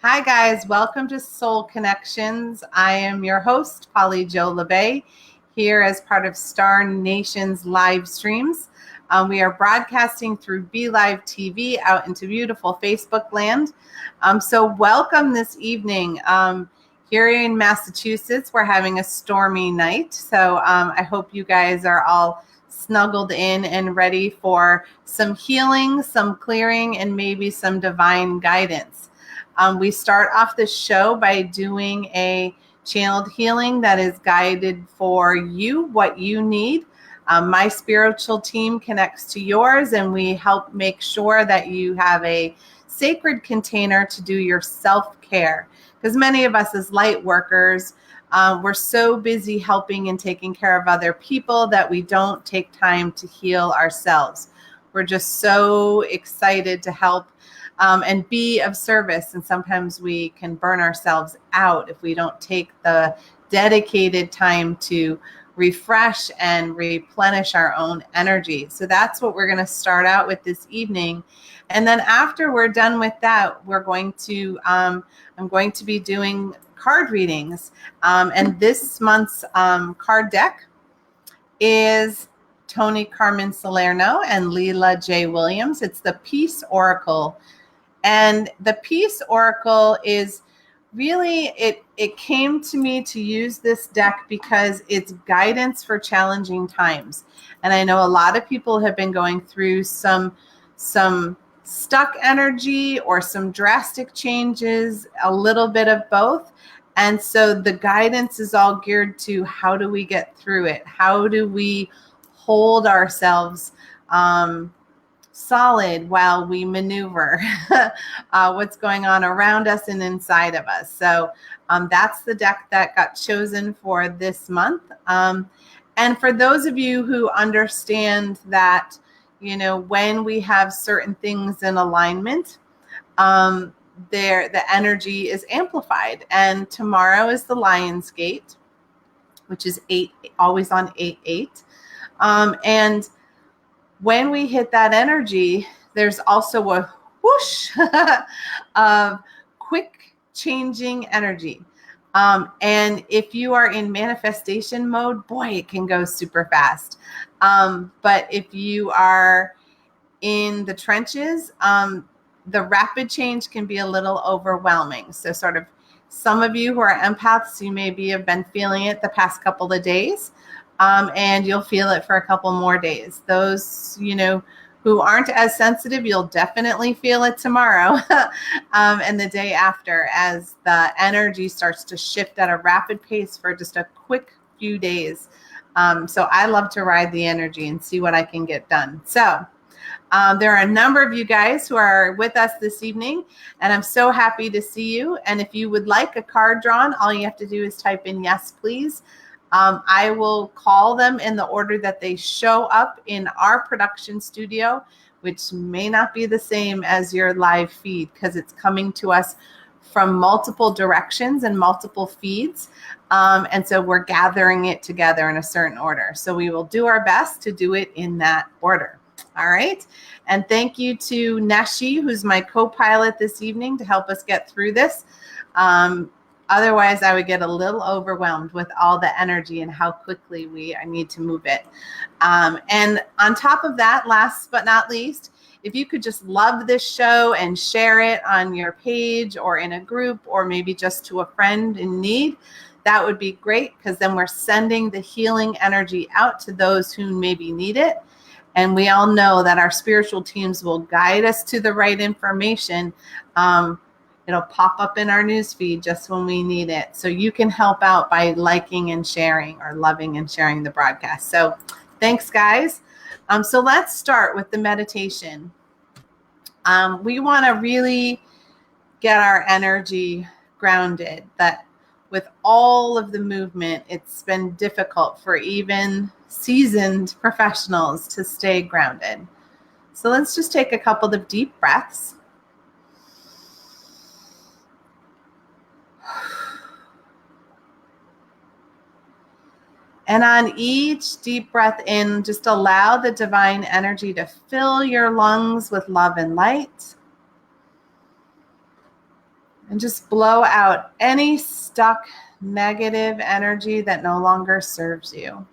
Hi guys, welcome to Soul Connections. I am your host, Jo Labbé, here as part of Star Nation's live streams. We are broadcasting through Be Live TV out into beautiful Facebook land. So welcome this evening. Here in Massachusetts, we're having a stormy night. So I hope you guys are all snuggled in and ready for some healing, some clearing, and maybe some divine guidance. We start off the show by doing a channeled healing that is guided for you, what you need. My spiritual team connects to yours, and we help make sure that you have a sacred container to do your self-care. Because many of us as light workers, we're so busy helping and taking care of other people that we don't take time to heal ourselves. We're just so excited to help and be of service. And sometimes we can burn ourselves out if we don't take the dedicated time to refresh and replenish our own energy. So that's what we're going to start out with this evening. And then after we're done with that, we're going to, I'm going to be doing card readings. And this month's card deck is Tony Carmen Salerno and Leela J. Williams. It's the Peace Oracle. And the Peace Oracle is really, it came to me to use this deck because it's guidance for challenging times. And I know a lot of people have been going through some stuck energy or some drastic changes, a little bit of both. And so the guidance is all geared to how do we get through it? How do we hold ourselves solid while we maneuver what's going on around us and inside of us. So that's the deck that got chosen for this month. And for those of you who understand that, you know, when we have certain things in alignment, the energy is amplified. And tomorrow is the Lion's Gate, which is always on 8/8. And when we hit that energy, there's also a whoosh of quick changing energy. And if you are in manifestation mode, boy, it can go super fast. But if you are in the trenches, the rapid change can be a little overwhelming. So sort of some of you who are empaths, you maybe have been feeling it the past couple of days. And you'll feel it for a couple more days. Those, you know, who aren't as sensitive, you'll definitely feel it tomorrow and the day after as the energy starts to shift at a rapid pace for just a quick few days. So I love to ride the energy and see what I can get done. So there are a number of you guys who are with us this evening, and I'm so happy to see you. And if you would like a card drawn, all you have to do is type in yes, please. I will call them in the order that they show up in our production studio, which may not be the same as your live feed because it's coming to us from multiple directions and multiple feeds. And so we're gathering it together in a certain order. So we will do our best to do it in that order. All right. And thank you to Neshi, who's my co-pilot this evening, to help us get through this. Otherwise, I would get a little overwhelmed with all the energy and how quickly we need to move it. And on top of that, last but not least, if you could just love this show and share it on your page or in a group or maybe just to a friend in need, that would be great because then we're sending the healing energy out to those who maybe need it. And we all know that our spiritual teams will guide us to the right information. It'll pop up in our newsfeed just when we need it. So you can help out by liking and sharing or loving and sharing the broadcast. So thanks, guys. So let's start with the meditation. We want to really get our energy grounded. That with all of the movement, it's been difficult for even seasoned professionals to stay grounded. So let's just take a couple of deep breaths. And on each deep breath in, just allow the divine energy to fill your lungs with love and light. And just blow out any stuck negative energy that no longer serves you.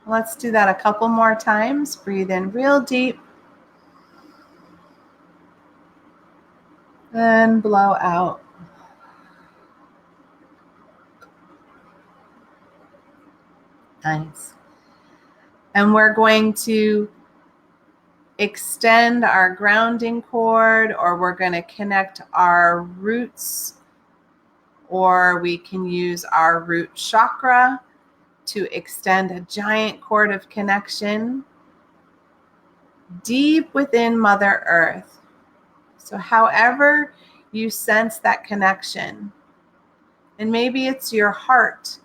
Let's do that a couple more times. Breathe in real deep. And blow out. Nice. And we're going to extend our grounding cord, or we're going to connect our roots, or we can use our root chakra to extend a giant cord of connection deep within Mother Earth. So however you sense that connection, and maybe it's your heart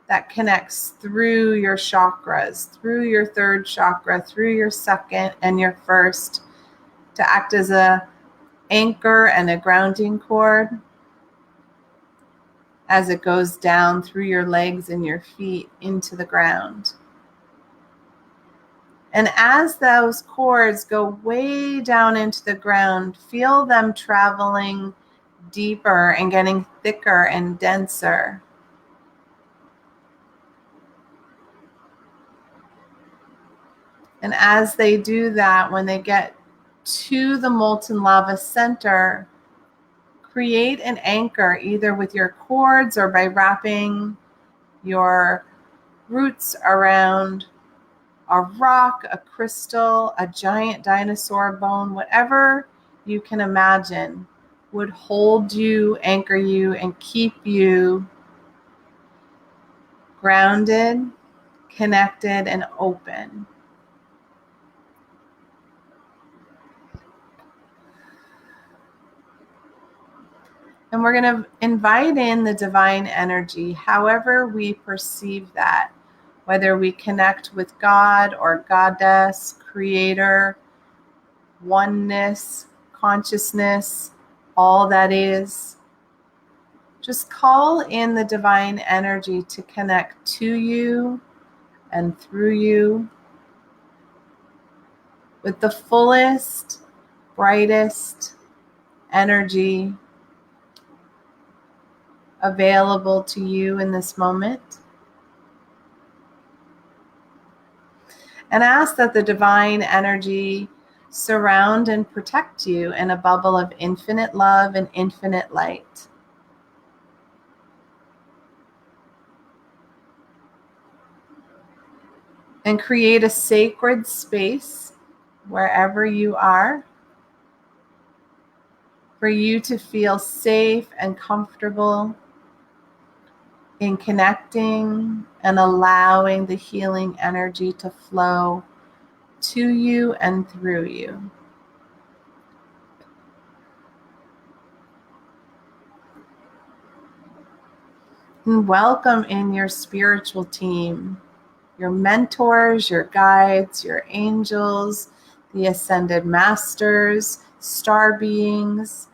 that connects through your chakras, through your third chakra, through your second and your first, to act as a anchor and a grounding cord as it goes down through your legs and your feet into the ground. And as those cords go way down into the ground, feel them traveling deeper and getting thicker and denser. And as they do that, when they get to the molten lava center, create an anchor either with your cords or by wrapping your roots around a rock, a crystal, a giant dinosaur bone, whatever you can imagine would hold you, anchor you, and keep you grounded, connected, and open. And we're going to invite in the divine energy, however we perceive that, whether we connect with God or Goddess, Creator, oneness, consciousness, all that is. Just call in the divine energy to connect to you and through you with the fullest, brightest energy available to you in this moment. And ask that the divine energy surround and protect you in a bubble of infinite love and infinite light. And create a sacred space wherever you are for you to feel safe and comfortable in connecting and allowing the healing energy to flow to you and through you. And welcome in your spiritual team, your mentors, your guides, your angels, the ascended masters, star beings,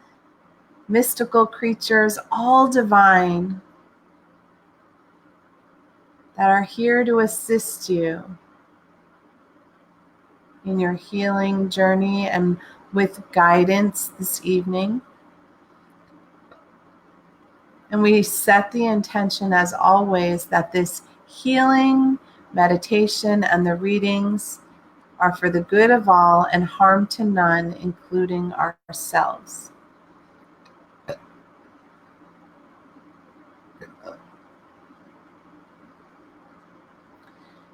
mystical creatures, all divine, that are here to assist you in your healing journey and with guidance this evening. And we set the intention, as always, that this healing, meditation, and the readings are for the good of all and harm to none, including ourselves.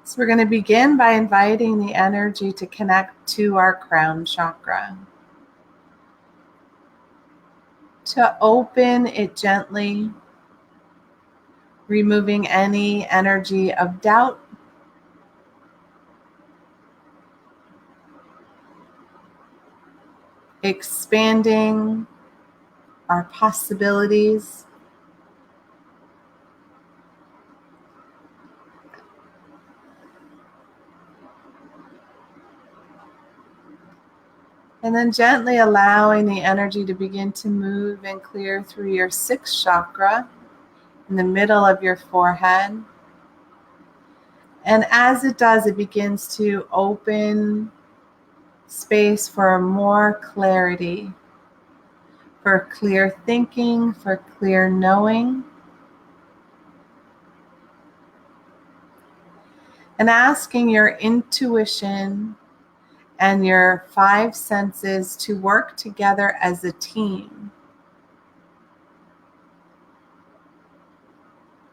So we're going to begin by inviting the energy to connect to our crown chakra. To open it gently, removing any energy of doubt, expanding our possibilities, and then gently allowing the energy to begin to move and clear through your sixth chakra in the middle of your forehead. And as it does, it begins to open space for more clarity, for clear thinking, for clear knowing. And asking your intuition and your five senses to work together as a team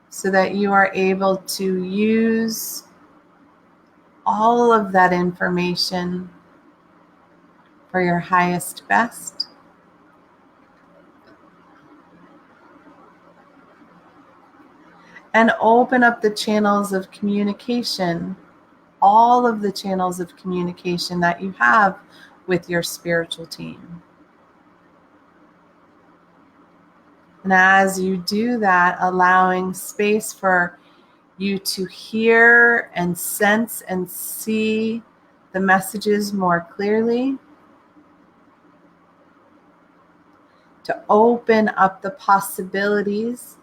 so that you are able to use all of that information for your highest best. And open up the channels of communication, all of the channels of communication that you have with your spiritual team. And as you do that, allowing space for you to hear and sense and see the messages more clearly, to open up the possibilities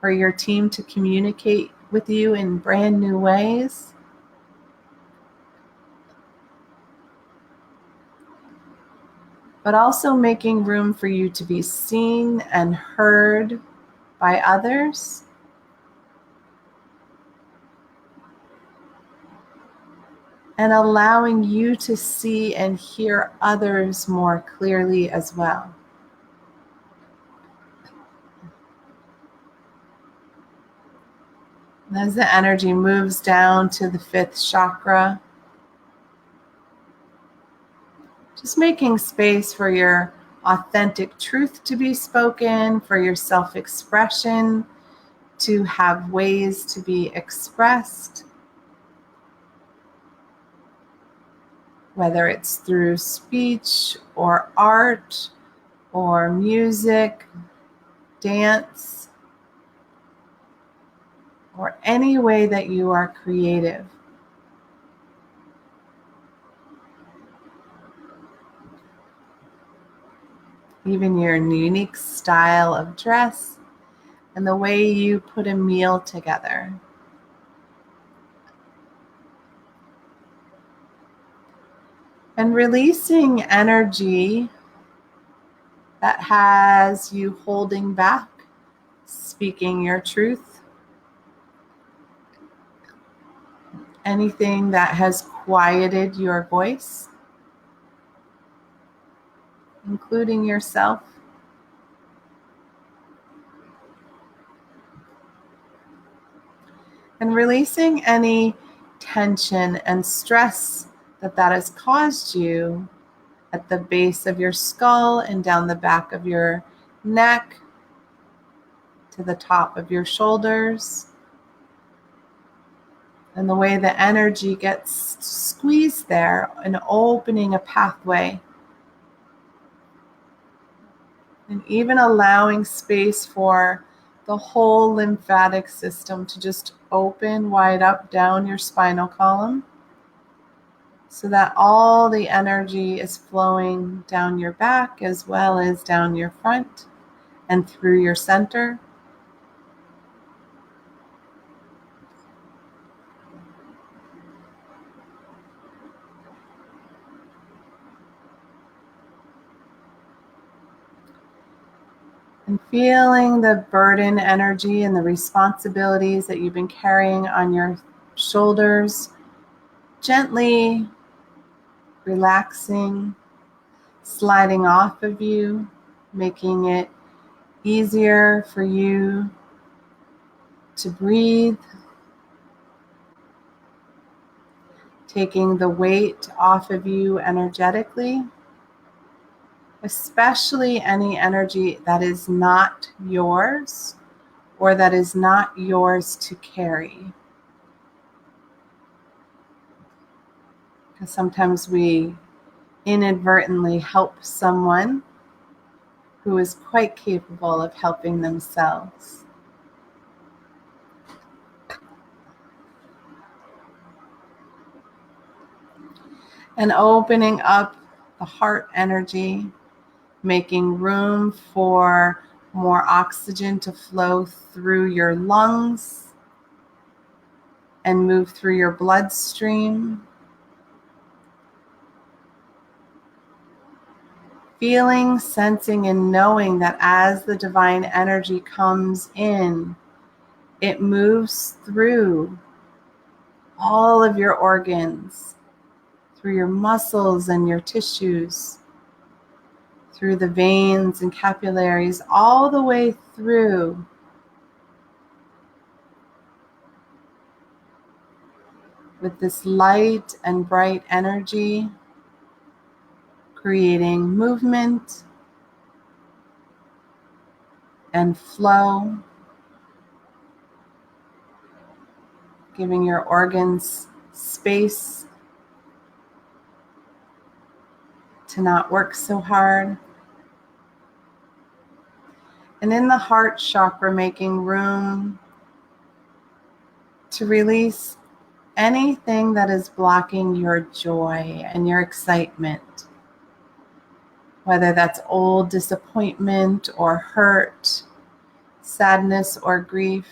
for your team to communicate with you in brand new ways. But also making room for you to be seen and heard by others. And allowing you to see and hear others more clearly as well. And as the energy moves down to the fifth chakra, just making space for your authentic truth to be spoken, for your self-expression to have ways to be expressed, whether it's through speech or art or music, dance, or any way that you are creative. Even your unique style of dress and the way you put a meal together. And releasing energy that has you holding back, speaking your truth. Anything that has quieted your voice, including yourself. And releasing any tension and stress that has caused you at the base of your skull and down the back of your neck to the top of your shoulders. And the way the energy gets squeezed there and opening a pathway. And even allowing space for the whole lymphatic system to just open wide up down your spinal column so that all the energy is flowing down your back as well as down your front and through your center. And feeling the burden energy and the responsibilities that you've been carrying on your shoulders, gently relaxing, sliding off of you, making it easier for you to breathe, taking the weight off of you energetically, especially any energy that is not yours or that is not yours to carry. Because sometimes we inadvertently help someone who is quite capable of helping themselves. And opening up the heart energy, making room for more oxygen to flow through your lungs and move through your bloodstream. Feeling, sensing, and knowing that as the divine energy comes in, it moves through all of your organs, through your muscles and your tissues, through the veins and capillaries, all the way through with this light and bright energy, creating movement and flow, giving your organs space to not work so hard. And in the heart chakra, making room to release anything that is blocking your joy and your excitement, whether that's old disappointment or hurt, sadness or grief.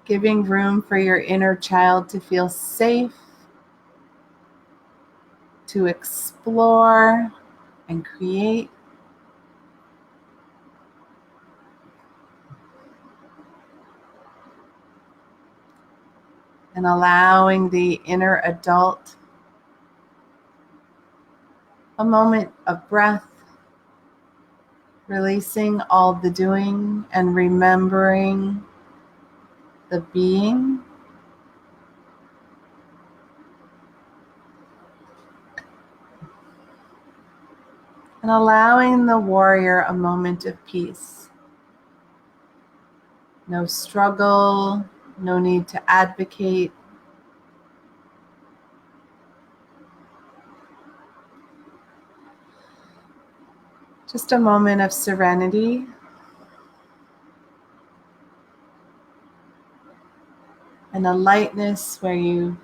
Giving room for your inner child to feel safe, to explore and create. And allowing the inner adult a moment of breath, releasing all the doing and remembering the being. And allowing the warrior a moment of peace. No struggle, no need to advocate. Just a moment of serenity. And a lightness where you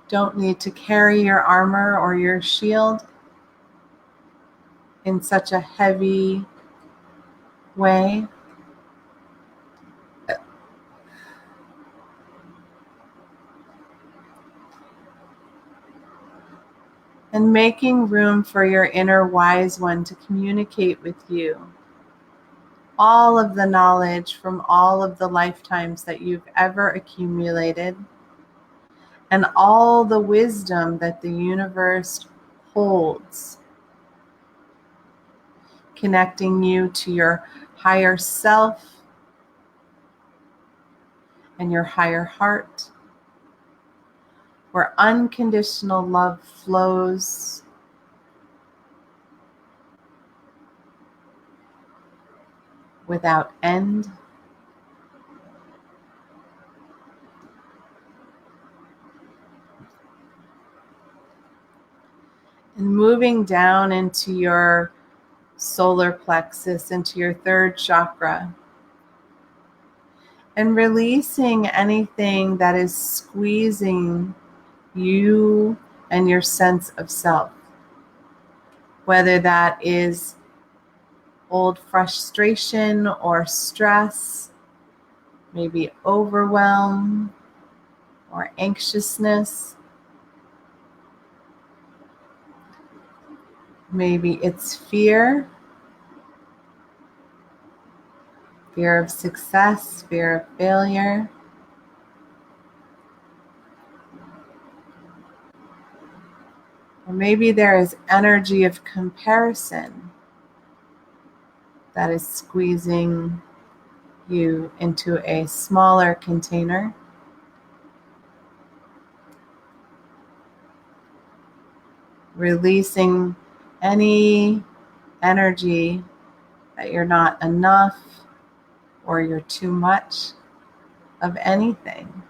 don't need to carry your armor or your shield in such a heavy way. And making room for your inner wise one to communicate with you all of the knowledge from all of the lifetimes that you've ever accumulated, and all the wisdom that the universe holds, connecting you to your higher self and your higher heart, where unconditional love flows without end. And moving down into your solar plexus, into your third chakra, and releasing anything that is squeezing you and your sense of self, whether that is old frustration or stress, maybe overwhelm or anxiousness. Maybe it's fear of success, fear of failure. Or maybe there is energy of comparison that is squeezing you into a smaller container. Releasing any energy that you're not enough or you're too much of anything,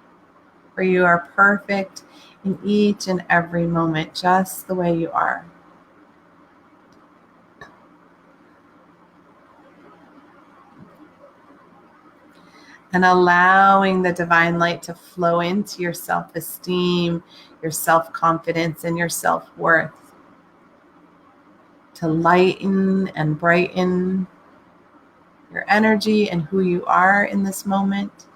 for you are perfect in each and every moment, just the way you are. And allowing the divine light to flow into your self-esteem, your self-confidence, and your self-worth, to lighten and brighten your energy and who you are in this moment.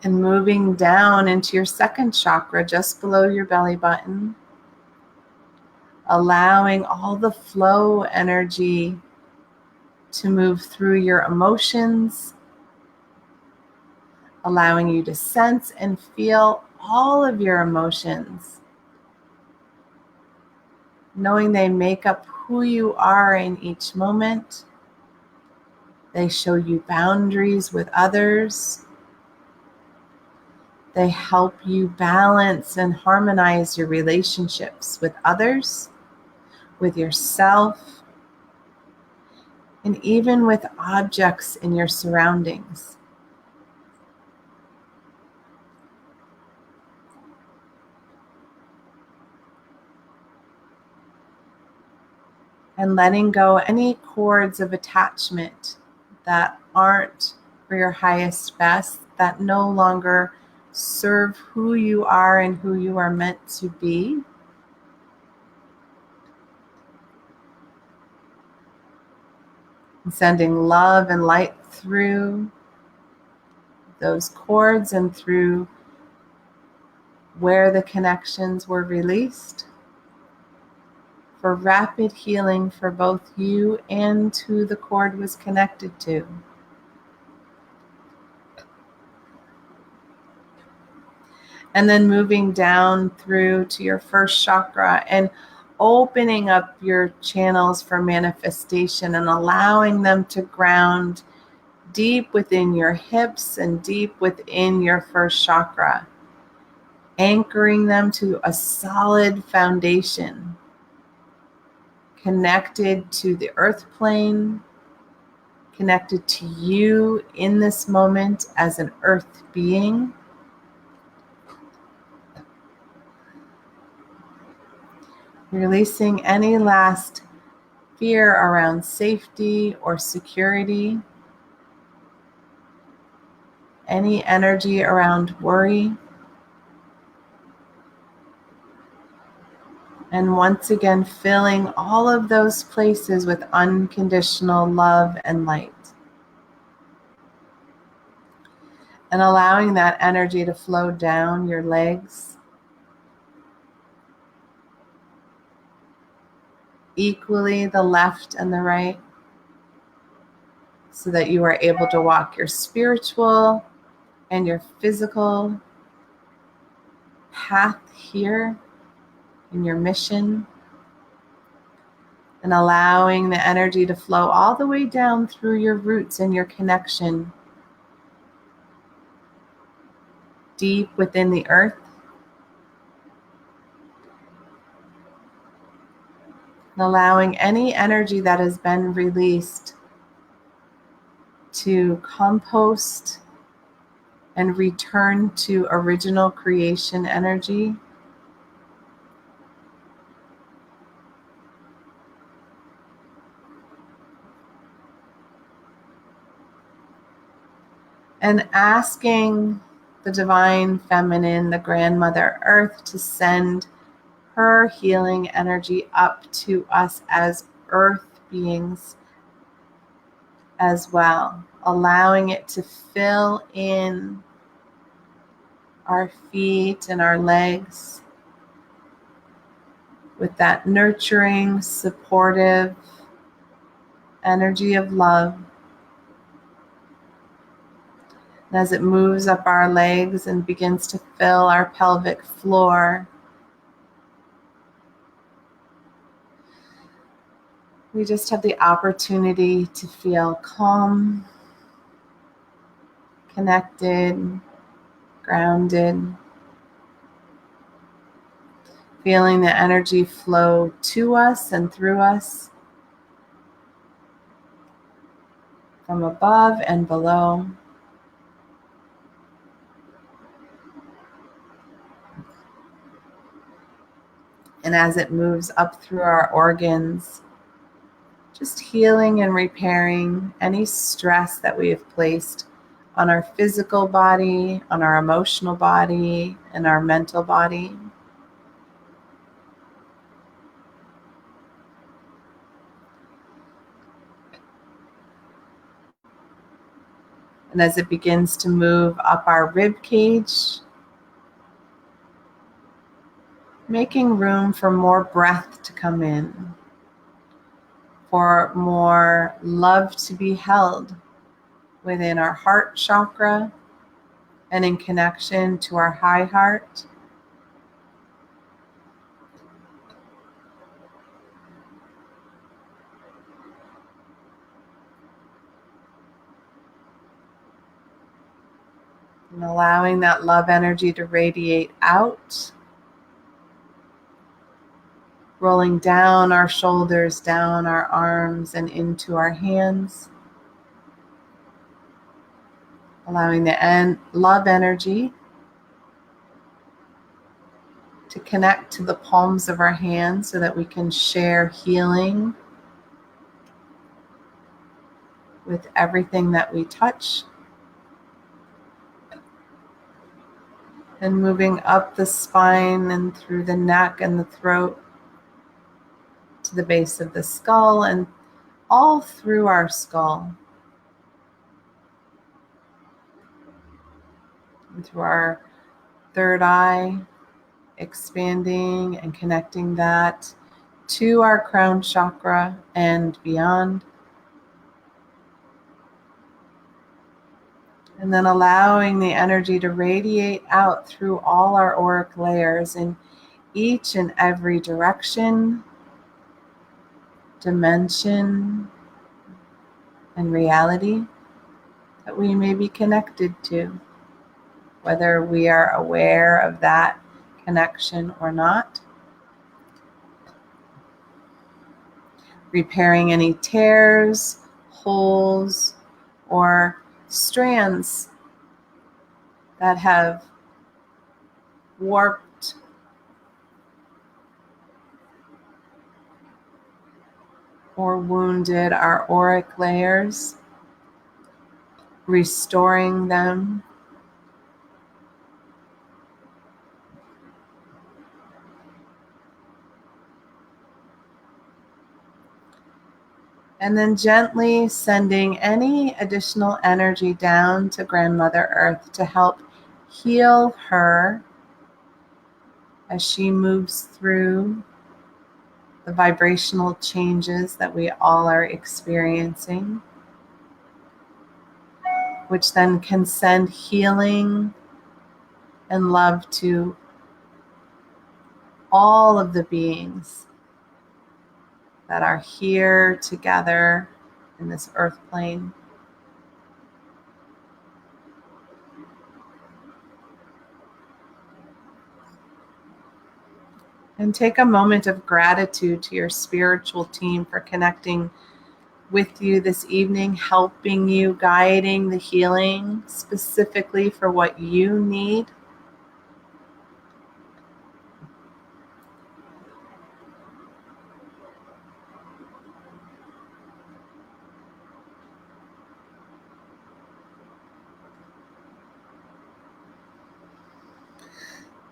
And moving down into your second chakra, just below your belly button, allowing all the flow energy to move through your emotions, allowing you to sense and feel all of your emotions, knowing they make up who you are in each moment. They show you boundaries with others. They help you balance and harmonize your relationships with others, with yourself, and even with objects in your surroundings. And letting go any cords of attachment that aren't for your highest best, that no longer serve who you are and who you are meant to be. And sending love and light through those cords and through where the connections were released, for rapid healing for both you and who the cord was connected to. And then moving down through to your first chakra and opening up your channels for manifestation and allowing them to ground deep within your hips and deep within your first chakra, anchoring them to a solid foundation, connected to the earth plane, connected to you in this moment as an earth being. Releasing any last fear around safety or security, any energy around worry. And once again, filling all of those places with unconditional love and light. And allowing that energy to flow down your legs, equally the left and the right, so that you are able to walk your spiritual and your physical path here in your mission, and allowing the energy to flow all the way down through your roots and your connection deep within the earth, and allowing any energy that has been released to compost and return to original creation energy. And asking the divine feminine, the grandmother earth, to send her healing energy up to us as earth beings as well, allowing it to fill in our feet and our legs with that nurturing, supportive energy of love. And as it moves up our legs and begins to fill our pelvic floor, we just have the opportunity to feel calm, connected, grounded, feeling the energy flow to us and through us, from above and below. And as it moves up through our organs, just healing and repairing any stress that we have placed on our physical body, on our emotional body, and our mental body. And as it begins to move up our rib cage, making room for more breath to come in, for more love to be held within our heart chakra and in connection to our high heart. And allowing that love energy to radiate out, rolling down our shoulders, down our arms, and into our hands. Allowing the love energy to connect to the palms of our hands so that we can share healing with everything that we touch. And moving up the spine and through the neck and the throat to the base of the skull and all through our skull. And through our third eye, expanding and connecting that to our crown chakra and beyond. And then allowing the energy to radiate out through all our auric layers in each and every direction, dimension, and reality that we may be connected to, whether we are aware of that connection or not. Repairing any tears, holes, or strands that have warped or wounded our auric layers, restoring them. And then gently sending any additional energy down to Grandmother Earth to help heal her as she moves through the vibrational changes that we all are experiencing, which then can send healing and love to all of the beings that are here together in this earth plane. And take a moment of gratitude to your spiritual team for connecting with you this evening, helping you, guiding the healing specifically for what you need.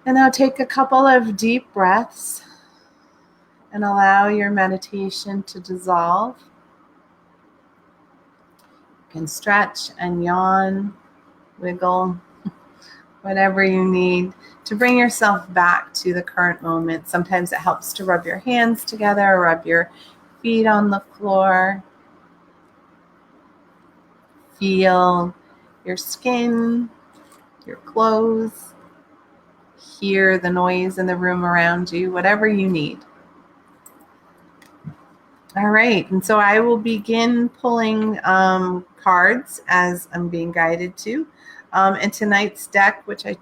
And now take a couple of deep breaths and allow your meditation to dissolve. You can stretch and yawn, wiggle, whatever you need to bring yourself back to the current moment. Sometimes it helps to rub your hands together, rub your feet on the floor. Feel your skin, your clothes. Hear the noise in the room around you, whatever you need. All right, and so I will begin pulling cards as I'm being guided to. And tonight's deck, which I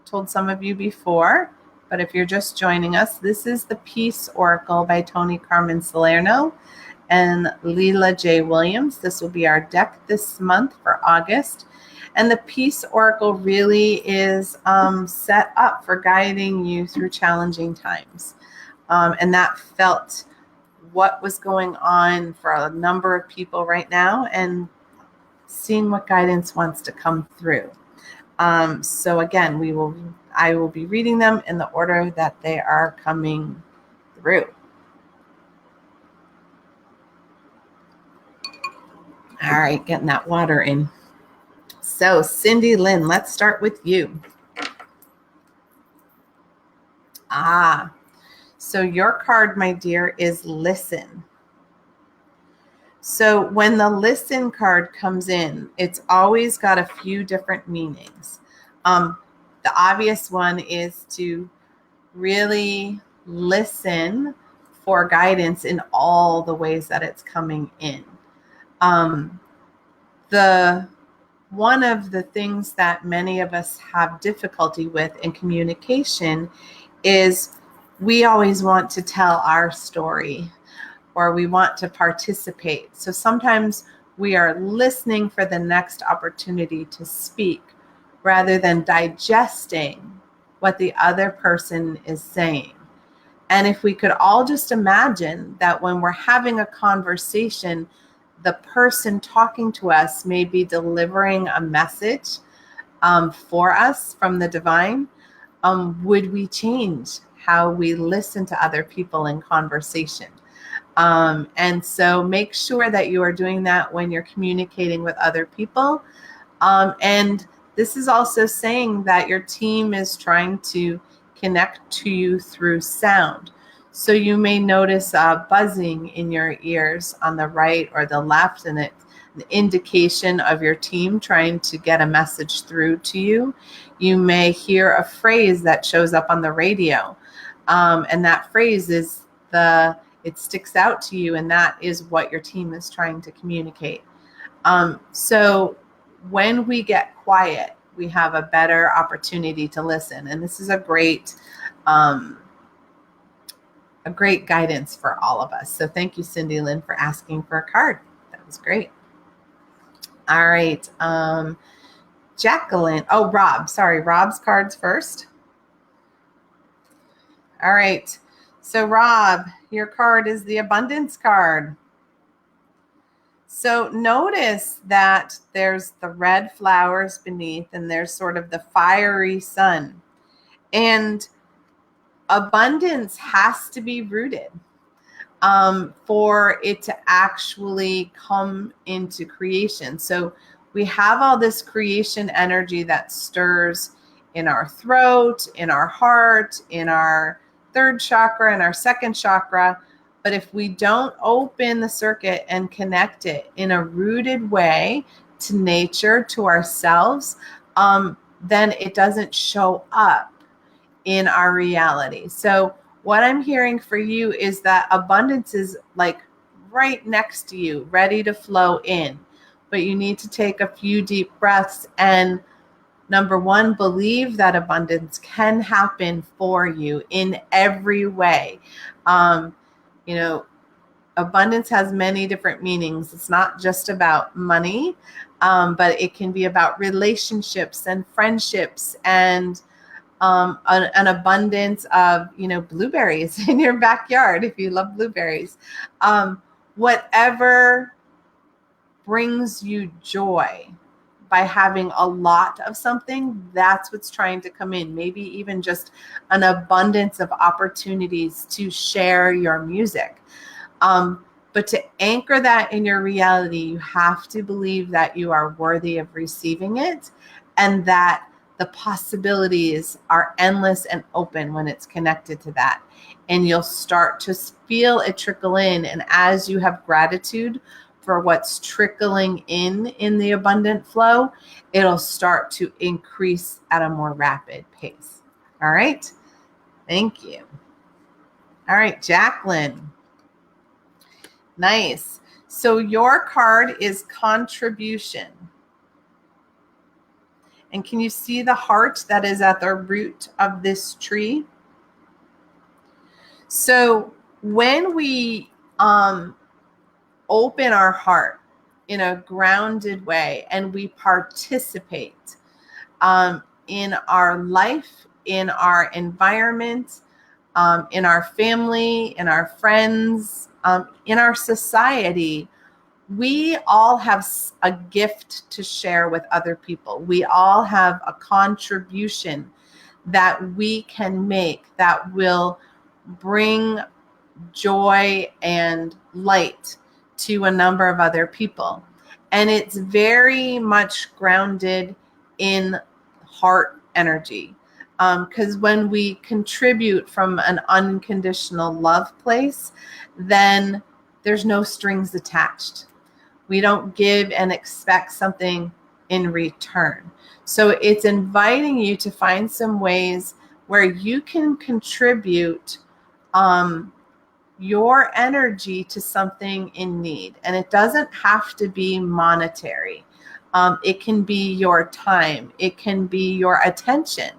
told some of you before, but if you're just joining us, this is the Peace Oracle by Tony Carmen Salerno and Leela J. Williams. This will be our deck this month for August. And the Peace Oracle really is set up for guiding you through challenging times. And that felt what was going on for a number of people right now and seeing what guidance wants to come through. So again, I will be reading them in the order that they are coming through. All right, getting that water in. So Cindy Lynn, let's start with you. So your card, my dear, is listen. So when the listen card comes in, it's always got a few different meanings. The obvious one is to really listen for guidance in all the ways that it's coming in. One of the things that many of us have difficulty with in communication is we always want to tell our story, or we want to participate. So sometimes we are listening for the next opportunity to speak rather than digesting what the other person is saying. And if we could all just imagine that when we're having a conversation, the person talking to us may be delivering a message for us from the divine, would we change how we listen to other people in conversation? And so make sure that you are doing that when you're communicating with other people. And this is also saying that your team is trying to connect to you through sound. So you may notice a buzzing in your ears on the right or the left, and it's an indication of your team trying to get a message through to you. You may hear a phrase that shows up on the radio, and that phrase is it sticks out to you, and that is what your team is trying to communicate. So when we get quiet, we have a better opportunity to listen. And this is a great guidance for all of us. So thank you, Cindy Lynn, for asking for a card. That was great. All right. Jacqueline. Oh, Rob. Sorry, Rob's cards first. All right. So Rob, your card is the abundance card. So notice that there's the red flowers beneath, and there's sort of the fiery sun. And abundance has to be rooted for it to actually come into creation. So we have all this creation energy that stirs in our throat, in our heart, in our third chakra, and our second chakra. But if we don't open the circuit and connect it in a rooted way to nature, to ourselves, then it doesn't show up in our reality. So what I'm hearing for you is that abundance is like right next to you, ready to flow in. But you need to take a few deep breaths and, number one, believe that abundance can happen for you in every way. Abundance has many different meanings. It's not just about money, but it can be about relationships and friendships and an abundance of, blueberries in your backyard if you love blueberries. Whatever brings you joy by having a lot of something, that's what's trying to come in. Maybe even just an abundance of opportunities to share your music. But to anchor that in your reality, you have to believe that you are worthy of receiving it, and that the possibilities are endless and open when it's connected to that. And you'll start to feel it trickle in. And as you have gratitude for what's trickling in the abundant flow, it'll start to increase at a more rapid pace. All right. Thank you. All right, Jacqueline. Nice. So your card is contribution. And can you see the heart that is at the root of this tree? So when we open our heart in a grounded way and we participate in our life, in our environment, in our family, in our friends, in our society, we all have a gift to share with other people. We all have a contribution that we can make that will bring joy and light to a number of other people. And it's very much grounded in heart energy. Because when we contribute from an unconditional love place, then there's no strings attached. We don't give and expect something in return. So it's inviting you to find some ways where you can contribute your energy to something in need. And it doesn't have to be monetary. It can be your time. It can be your attention.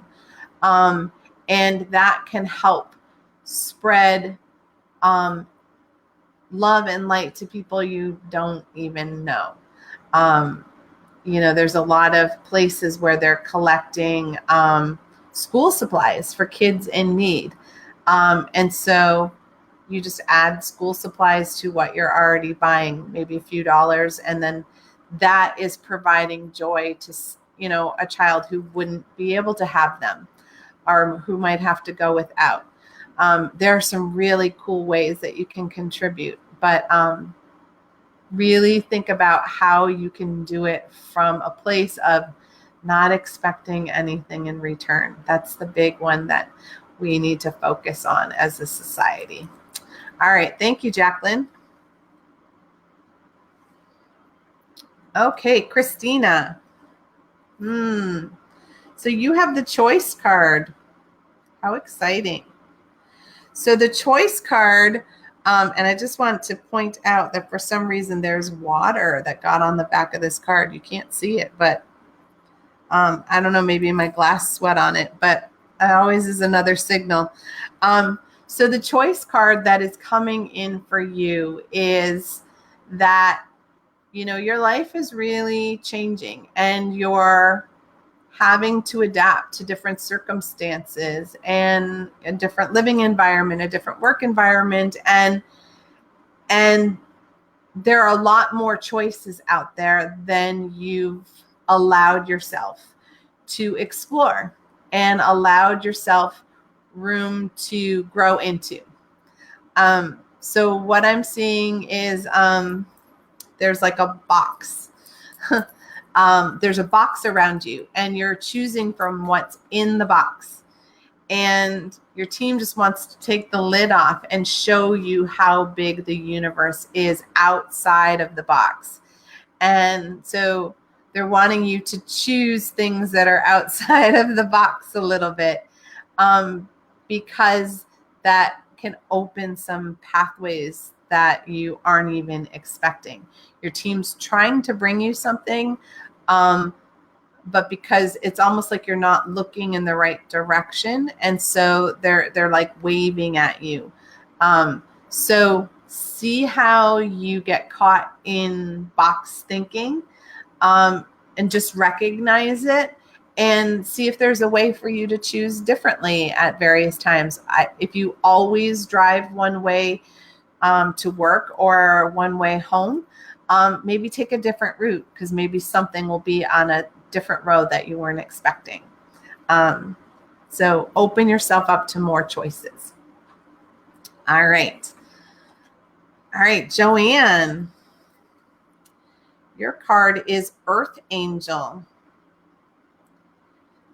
And that can help spread love and light to people you don't even know. There's a lot of places where they're collecting school supplies for kids in need. And so you just add school supplies to what you're already buying, maybe a few dollars, and then that is providing joy to, a child who wouldn't be able to have them or who might have to go without. There are some really cool ways that you can contribute, but really think about how you can do it from a place of not expecting anything in return. That's the big one that we need to focus on as a society. All right. Thank you, Jacqueline. Okay, Christina. So you have the choice card. How exciting. So the choice card, and I just want to point out that for some reason there's water that got on the back of this card. You can't see it, but I don't know, maybe my glass sweat on it, but it always is another signal. So the choice card that is coming in for you is that, your life is really changing and you're having to adapt to different circumstances and a different living environment, a different work environment. And there are a lot more choices out there than you've allowed yourself to explore and allowed yourself room to grow into. So what I'm seeing is there's like a box. There's a box around you and you're choosing from what's in the box. And your team just wants to take the lid off and show you how big the universe is outside of the box. And so they're wanting you to choose things that are outside of the box a little bit, because that can open some pathways that you aren't even expecting. Your team's trying to bring you something, but because it's almost like you're not looking in the right direction, and so they're like waving at you. So see how you get caught in box thinking, and just recognize it and see if there's a way for you to choose differently at various times. If you always drive one way to work or one way home, maybe take a different route, because maybe something will be on a different road that you weren't expecting. So open yourself up to more choices. All right, Joanne, your card is Earth Angel.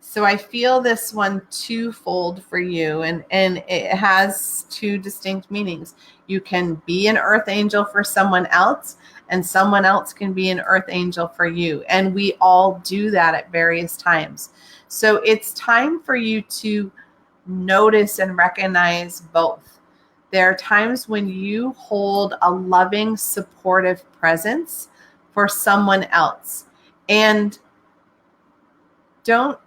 So I feel this one twofold for you, and it has two distinct meanings. You can be an Earth Angel for someone else, and someone else can be an Earth Angel for you. And we all do that at various times. So it's time for you to notice and recognize both. There are times when you hold a loving, supportive presence for someone else. And don't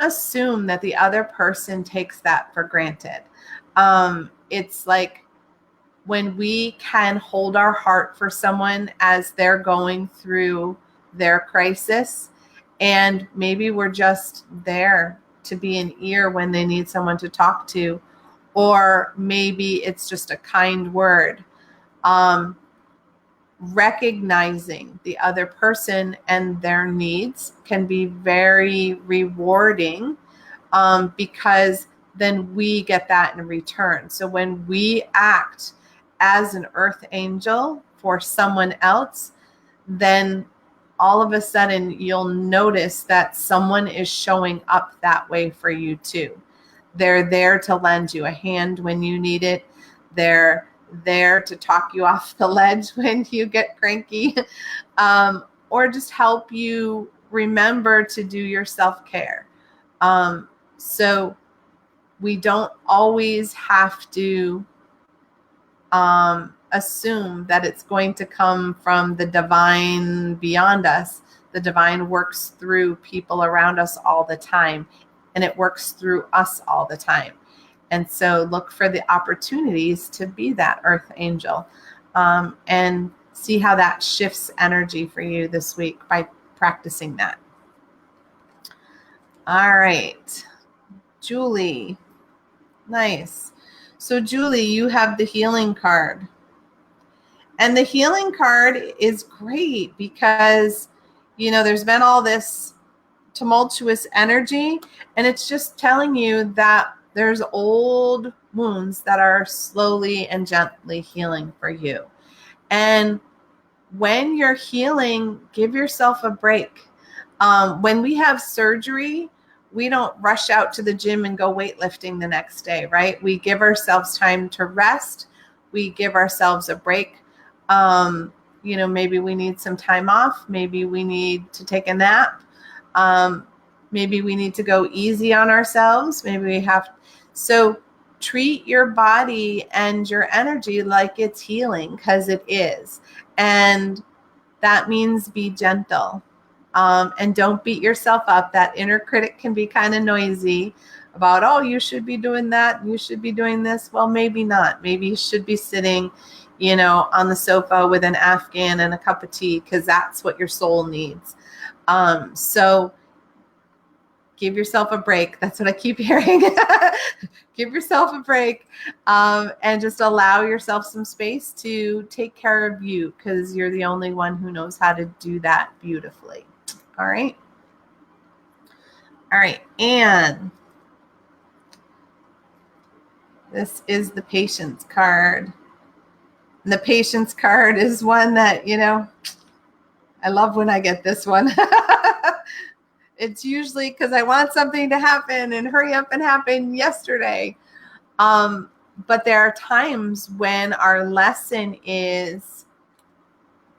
assume that the other person takes that for granted. It's like when we can hold our heart for someone as they're going through their crisis, and maybe we're just there to be an ear when they need someone to talk to, or maybe it's just a kind word. Recognizing the other person and their needs can be very rewarding, because then we get that in return. So when we act as an Earth Angel for someone else, then all of a sudden you'll notice that someone is showing up that way for you too. They're there to lend you a hand when you need it. They're there to talk you off the ledge when you get cranky, or just help you remember to do your self-care. So we don't always have to assume that it's going to come from the divine beyond us. The divine works through people around us all the time, and it works through us all the time. And so look for the opportunities to be that earth angel, and see how that shifts energy for you this week by practicing that. All right, Julie. Nice. So Julie, you have the healing card. And the healing card is great because, there's been all this tumultuous energy, and it's just telling you that there's old wounds that are slowly and gently healing for you. And when you're healing, give yourself a break. When we have surgery, we don't rush out to the gym and go weightlifting the next day, right? We give ourselves time to rest. We give ourselves a break. Maybe we need some time off. Maybe we need to take a nap. Maybe we need to go easy on ourselves. Maybe we have. So treat your body and your energy like it's healing, because it is. And that means be gentle. And don't beat yourself up. That inner critic can be kind of noisy about, oh, you should be doing that. You should be doing this. Well, maybe not. Maybe you should be sitting, on the sofa with an Afghan and a cup of tea, because that's what your soul needs. So give yourself a break. That's what I keep hearing. Give yourself a break, and just allow yourself some space to take care of you, because you're the only one who knows how to do that beautifully. All right. All right. And this is the patience card. And the patience card is one that, I love when I get this one. It's usually because I want something to happen and hurry up and happen yesterday. But there are times when our lesson is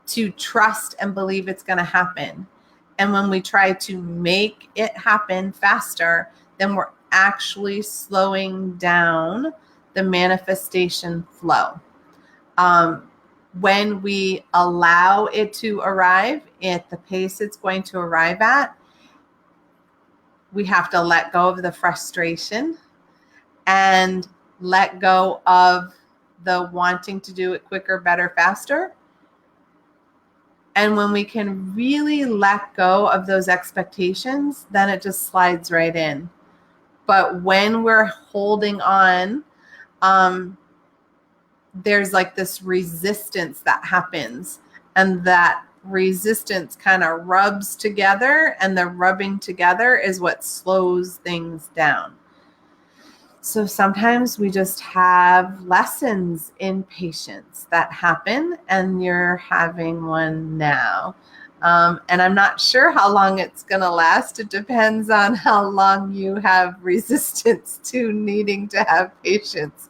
to trust and believe it's going to happen. And when we try to make it happen faster, then we're actually slowing down the manifestation flow. When we allow it to arrive at the pace it's going to arrive at, we have to let go of the frustration and let go of the wanting to do it quicker, better, faster. And when we can really let go of those expectations, then it just slides right in. But when we're holding on, there's like this resistance that happens, and that resistance kind of rubs together, and the rubbing together is what slows things down. So sometimes we just have lessons in patience that happen, and you're having one now. And I'm not sure how long it's going to last. It depends on how long you have resistance to needing to have patience.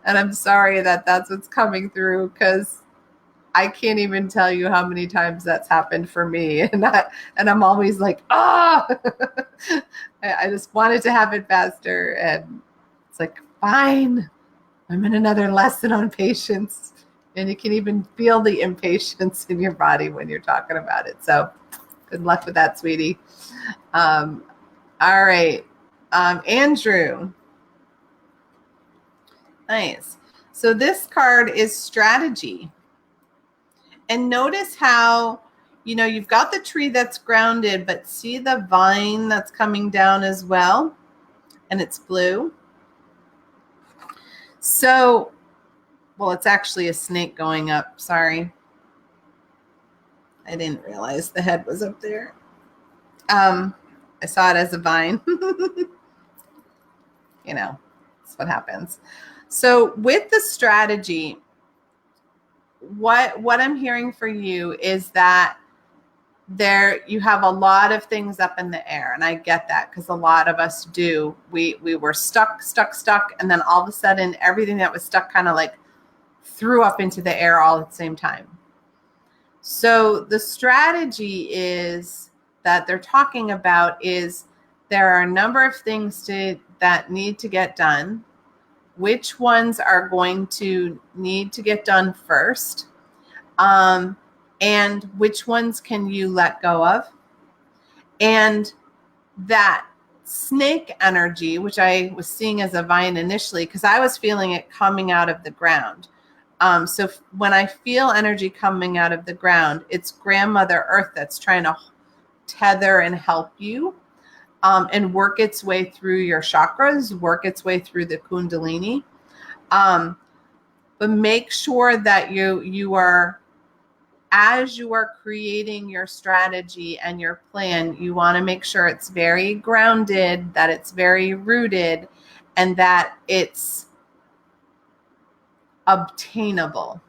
And I'm sorry that that's what's coming through, because I can't even tell you how many times that's happened for me. And I'm always like, I just wanted to have it faster. And it's like, fine, I'm in another lesson on patience. And you can even feel the impatience in your body when you're talking about it. So good luck with that, sweetie. All right. Andrew. Nice. So this card is strategy. And notice how, you've got the tree that's grounded, but see the vine that's coming down as well? And it's blue. So, well, it's actually a snake going up. Sorry. I didn't realize the head was up there. I saw it as a vine. That's what happens. So with the strategy, what I'm hearing for you is that you have a lot of things up in the air, and I get that, because a lot of us do. We were stuck, and then all of a sudden everything that was stuck kind of like threw up into the air all at the same time. So the strategy is that they're talking about is there are a number of things that need to get done. Which ones are going to need to get done first? And which ones can you let go of? And that snake energy, which I was seeing as a vine initially, because I was feeling it coming out of the ground. So when I feel energy coming out of the ground, it's Grandmother Earth that's trying to tether and help you, and work its way through your chakras, work its way through the Kundalini. But make sure that you are, as you are creating your strategy and your plan, you want to make sure it's very grounded, that it's very rooted, and that it's obtainable.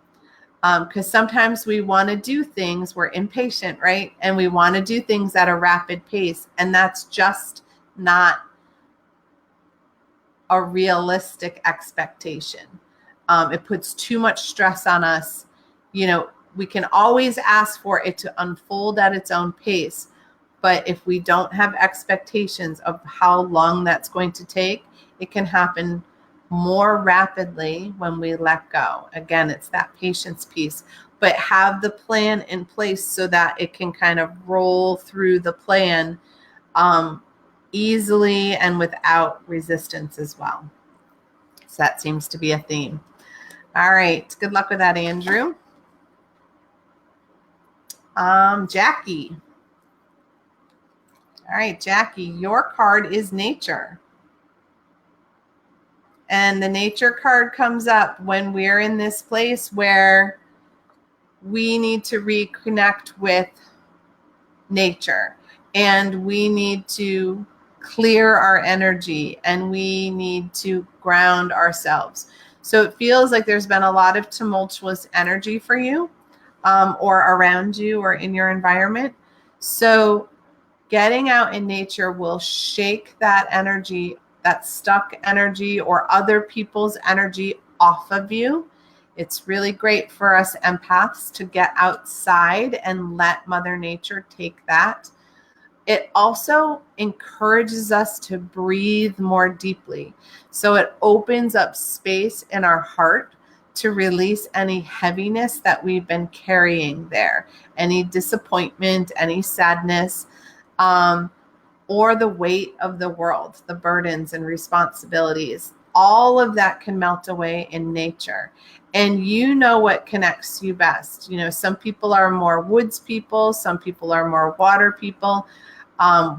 Because sometimes we want to do things, we're impatient, right? And we want to do things at a rapid pace. And that's just not a realistic expectation. It puts too much stress on us. We can always ask for it to unfold at its own pace. But if we don't have expectations of how long that's going to take, it can happen more rapidly when we let go. Again, it's that patience piece, but have the plan in place so that it can kind of roll through the plan easily and without resistance as well. So that seems to be a theme. All right. Good luck with that, Andrew. Jackie. All right, Jackie, your card is nature. And the nature card comes up when we're in this place where we need to reconnect with nature, and we need to clear our energy, and we need to ground ourselves. So it feels like there's been a lot of tumultuous energy for you, or around you or in your environment. So getting out in nature will shake that energy, that stuck energy or other people's energy off of you. It's really great for us empaths to get outside and let Mother Nature take that. It also encourages us to breathe more deeply. So it opens up space in our heart to release any heaviness that we've been carrying there, any disappointment, any sadness, or the weight of the world, the burdens and responsibilities. All of that can melt away in nature. And you know what connects you best. Some people are more woods people, some people are more water people.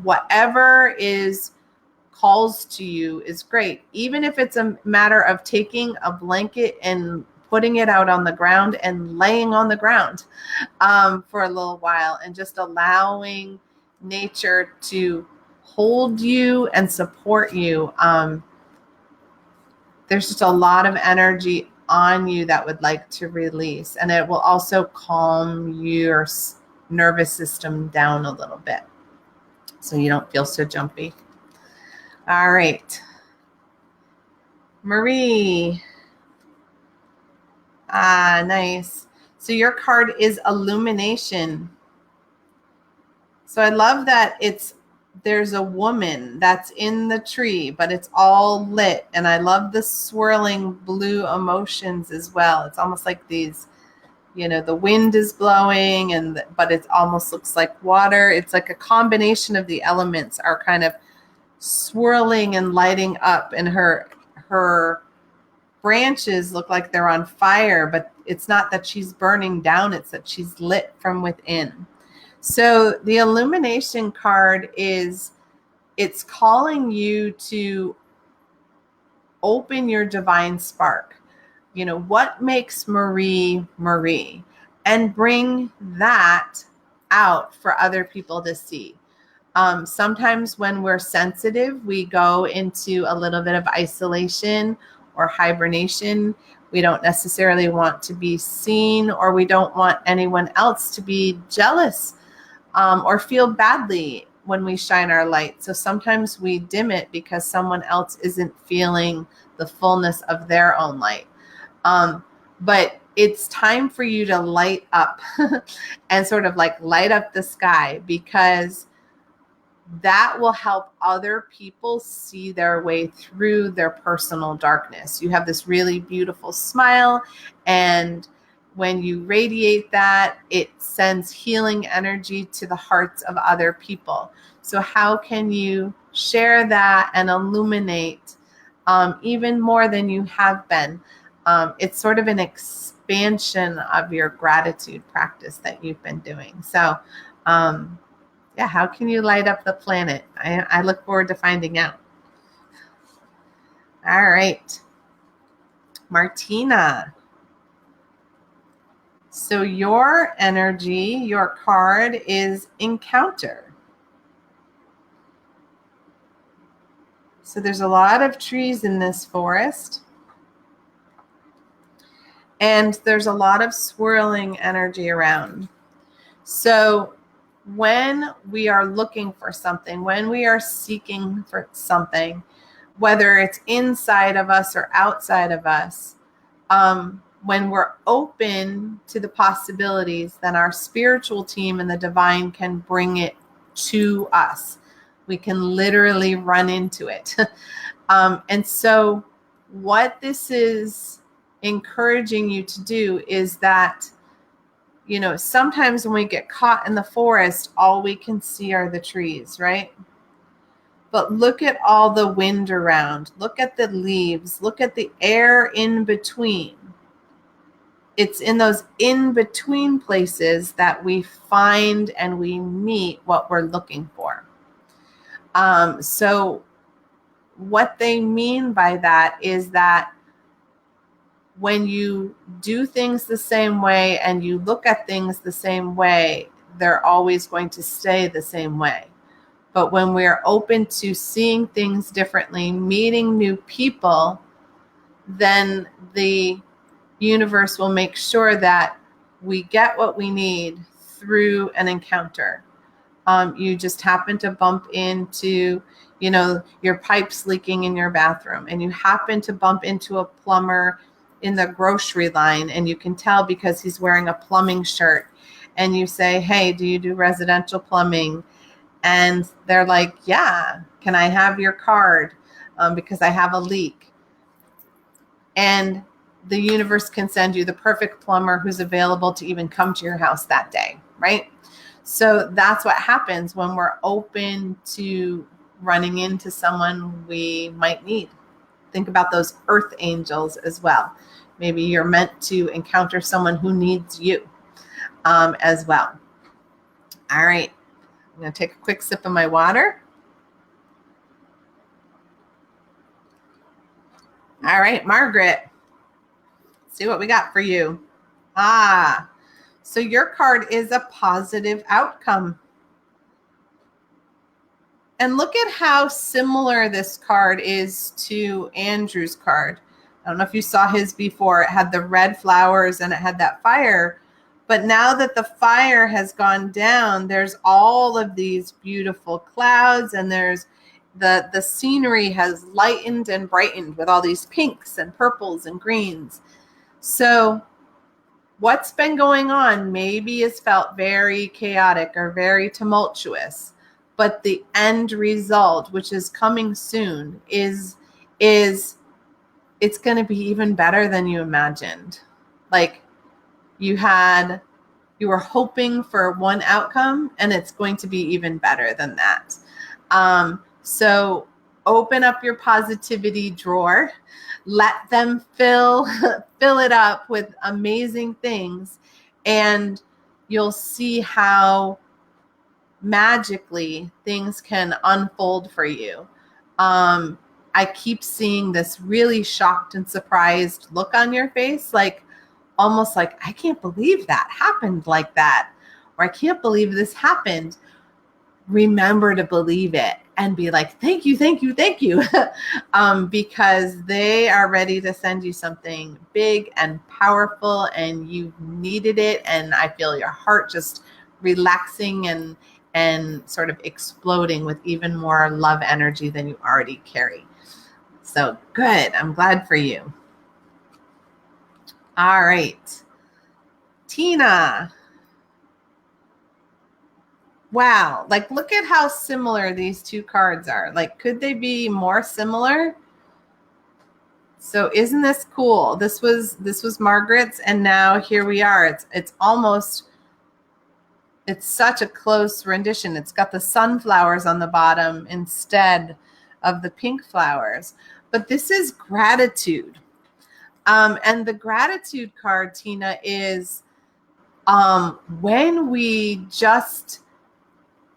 Whatever calls to you is great. Even if it's a matter of taking a blanket and putting it out on the ground and laying on the ground for a little while, and just allowing nature to hold you and support you. There's just a lot of energy on you that would like to release, and it will also calm your nervous system down a little bit so you don't feel so jumpy. All right, Marie. Nice. So your card is illumination. So I love that there's a woman that's in the tree, but it's all lit. And I love the swirling blue emotions as well. It's almost like these, the wind is blowing, but it almost looks like water. It's like a combination of the elements are kind of swirling and lighting up, and her branches look like they're on fire, but it's not that she's burning down, it's that she's lit from within. So the illumination card it's calling you to open your divine spark. What makes Marie, and bring that out for other people to see. Sometimes when we're sensitive, we go into a little bit of isolation or hibernation. We don't necessarily want to be seen, or we don't want anyone else to be jealous or feel badly when we shine our light. So sometimes we dim it because someone else isn't feeling the fullness of their own light. But it's time for you to light up and sort of like light up the sky, because that will help other people see their way through their personal darkness. You have this really beautiful smile, and when you radiate that, it sends healing energy to the hearts of other people. So how can you share that and illuminate even more than you have been? It's sort of an expansion of your gratitude practice that you've been doing. So, yeah, how can you light up the planet? I look forward to finding out. All right, Martina. So your energy, your card is Encounter. So there's a lot of trees in this forest. And there's a lot of swirling energy around. So when we are looking for something, when we are seeking for something, whether it's inside of us or outside of us, when we're open to the possibilities, then our spiritual team and the divine can bring it to us. We can literally run into it. And so what this is encouraging you to do is that, you know, sometimes when we get caught in the forest, all we can see are the trees, right? But look at all the wind around. Look at the leaves. Look at the air in between. It's in those in-between places that we find and we meet what we're looking for. So what they mean by that is that when you do things the same way and you look at things the same way, they're always going to stay the same way. But when we're open to seeing things differently, meeting new people, then the universe will make sure that we get what we need through an encounter. You just happen to bump into, you know, your pipes leaking in your bathroom, and you happen to bump into a plumber in the grocery line, and you can tell because he's wearing a plumbing shirt, and you say, hey, do you do residential plumbing? And they're like, yeah, can I have your card? Because I have a leak. And the universe can send you the perfect plumber who's available to even come to your house that day, right? So that's what happens when we're open to running into someone we might need. Think about those earth angels as well. Maybe you're meant to encounter someone who needs you as well. All right. I'm going to take a quick sip of my water. All right, Margaret. Let's see what we got for you. So your card is a positive outcome. And look at how similar this card is to Andrew's card. I don't know if you saw his before. It had the red flowers and it had that fire. But now that the fire has gone down, there's all of these beautiful clouds, and there's the scenery has lightened and brightened with all these pinks and purples and greens. So what's been going on maybe has felt very chaotic or very tumultuous, but the end result, which is coming soon, is it's going to be even better than you imagined. Like you were hoping for one outcome, and it's going to be even better than that. So open up your positivity drawer, let them fill it up with amazing things, and you'll see how magically things can unfold for you. I keep seeing this really shocked and surprised look on your face, like almost like, I can't believe that happened like that, or I can't believe this happened. remember to believe it and be like, thank you, thank you, thank you. Because they are ready to send you something big and powerful, and you needed it. And I feel your heart just relaxing and sort of exploding with even more love energy than you already carry. So good. I'm glad for you. All right. Tina. Wow. Like, look at how similar these two cards are. Like, could they be more similar? So isn't this cool? This was Margaret's, and now here we are. It's such a close rendition. It's got the sunflowers on the bottom instead of the pink flowers. But this is gratitude. And the gratitude card, Tina, is when we just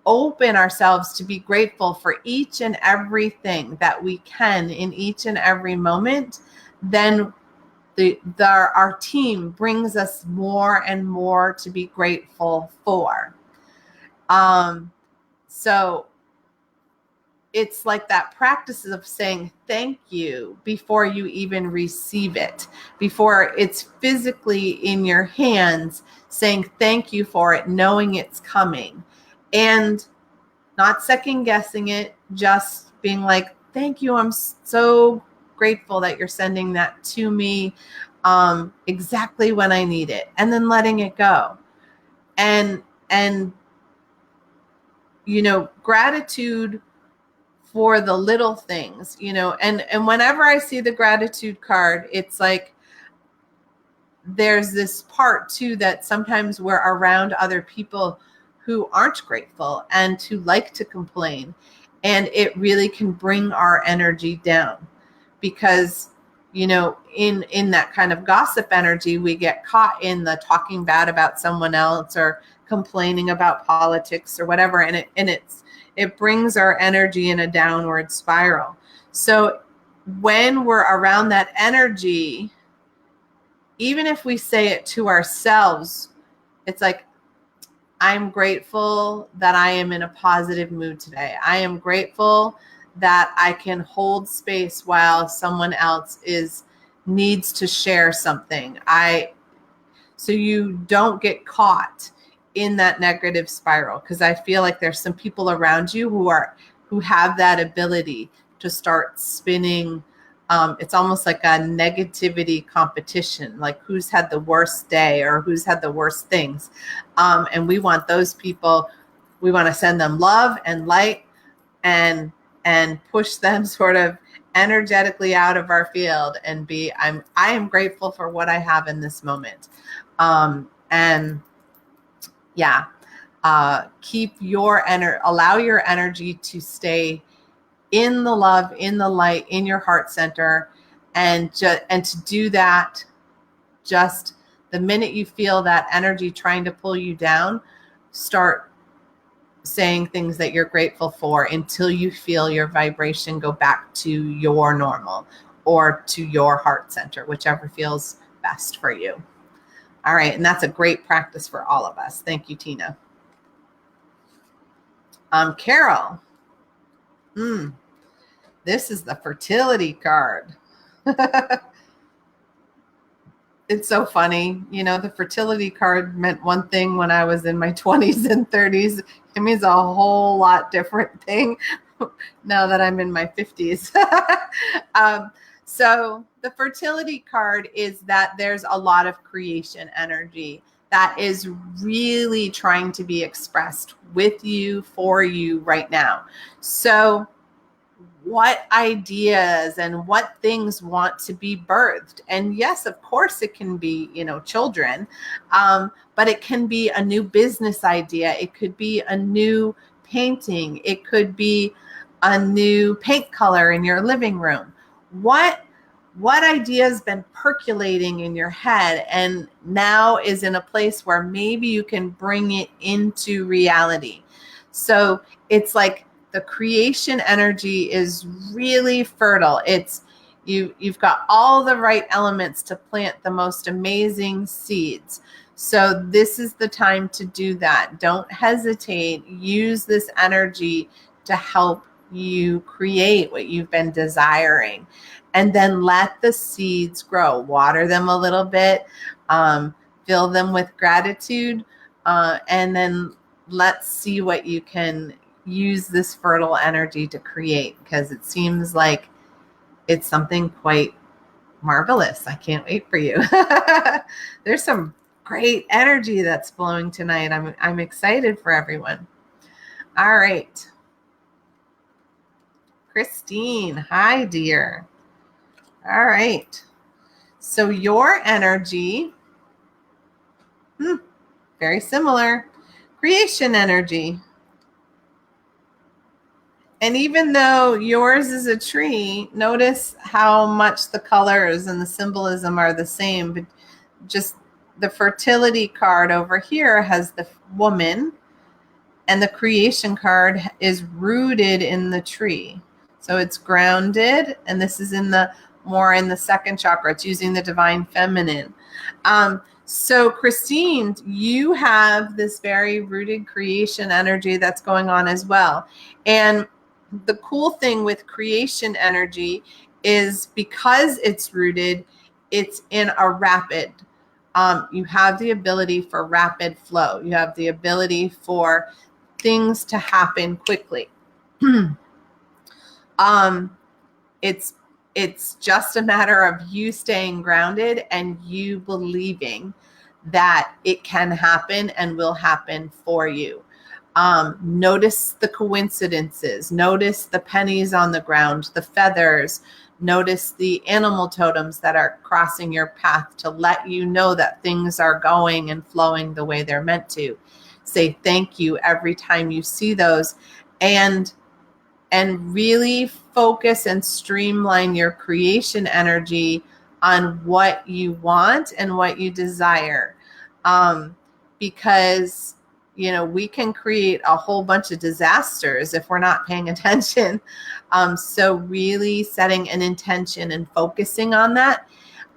open ourselves to be grateful for each and everything that we can in each and every moment, then our team brings us more and more to be grateful for. So it's like that practice of saying thank you before you even receive it, before it's physically in your hands, saying thank you for it, knowing it's coming, and not second guessing it, just being like, thank you. I'm so grateful that you're sending that to me exactly when I need it, and then letting it go. And gratitude for the little things, and whenever I see the gratitude card, it's like there's this part too that sometimes we're around other people who aren't grateful and who like to complain, and it really can bring our energy down, because in that kind of gossip energy, we get caught in the talking bad about someone else or complaining about politics or whatever, and it brings our energy in a downward spiral. So when we're around that energy, even if we say it to ourselves, it's like, I'm grateful that I am in a positive mood today. I am grateful that I can hold space while someone else needs to share something. So you don't get caught in that negative spiral, because I feel like there's some people around you who have that ability to start spinning. It's almost like a negativity competition, like who's had the worst day or who's had the worst things. And we want those people, we want to send them love and light and push them sort of energetically out of our field and I am grateful for what I have in this moment. Keep allow your energy to stay in the love, in the light, in your heart center. And to do that, just the minute you feel that energy trying to pull you down, start saying things that you're grateful for until you feel your vibration go back to your normal or to your heart center, whichever feels best for you. All right. And that's a great practice for all of us. Thank you, Tina. Carol. This is the fertility card. It's so funny. The fertility card meant one thing when I was in my 20s and 30s. It means a whole lot different thing now that I'm in my 50s. So the fertility card is that there's a lot of creation energy that is really trying to be expressed with you, for you right now. So what ideas and what things want to be birthed? And yes, of course, it can be, children, but it can be a new business idea. It could be a new painting. It could be a new paint color in your living room. What idea has been percolating in your head and now is in a place where maybe you can bring it into reality? So it's like the creation energy is really fertile. You've got all the right elements to plant the most amazing seeds. So this is the time to do that. Don't hesitate. Use this energy to help you create what you've been desiring. And then let the seeds grow. Water them a little bit. Fill them with gratitude. And then let's see what you can use this fertile energy to create, because it seems like it's something quite marvelous. I can't wait for you. There's some great energy that's flowing tonight. I'm excited for everyone. All right. Christine, hi, dear. All right. So your energy, very similar. Creation energy. And even though yours is a tree, notice how much the colors and the symbolism are the same, but just the fertility card over here has the woman, and the creation card is rooted in the tree. So it's grounded, and this is more in the second chakra. It's using the divine feminine. So Christine, you have this very rooted creation energy that's going on as well. And the cool thing with creation energy is because it's rooted, it's in a rapid. You have the ability for rapid flow. You have the ability for things to happen quickly. It's just a matter of you staying grounded and you believing that it can happen and will happen for you. Notice the coincidences. Notice the pennies on the ground, the feathers. Notice the animal totems that are crossing your path to let you know that things are going and flowing the way they're meant to. Say thank you every time you see those, and really focus and streamline your creation energy on what you want and what you desire. Because, we can create a whole bunch of disasters if we're not paying attention. So really setting an intention and focusing on that,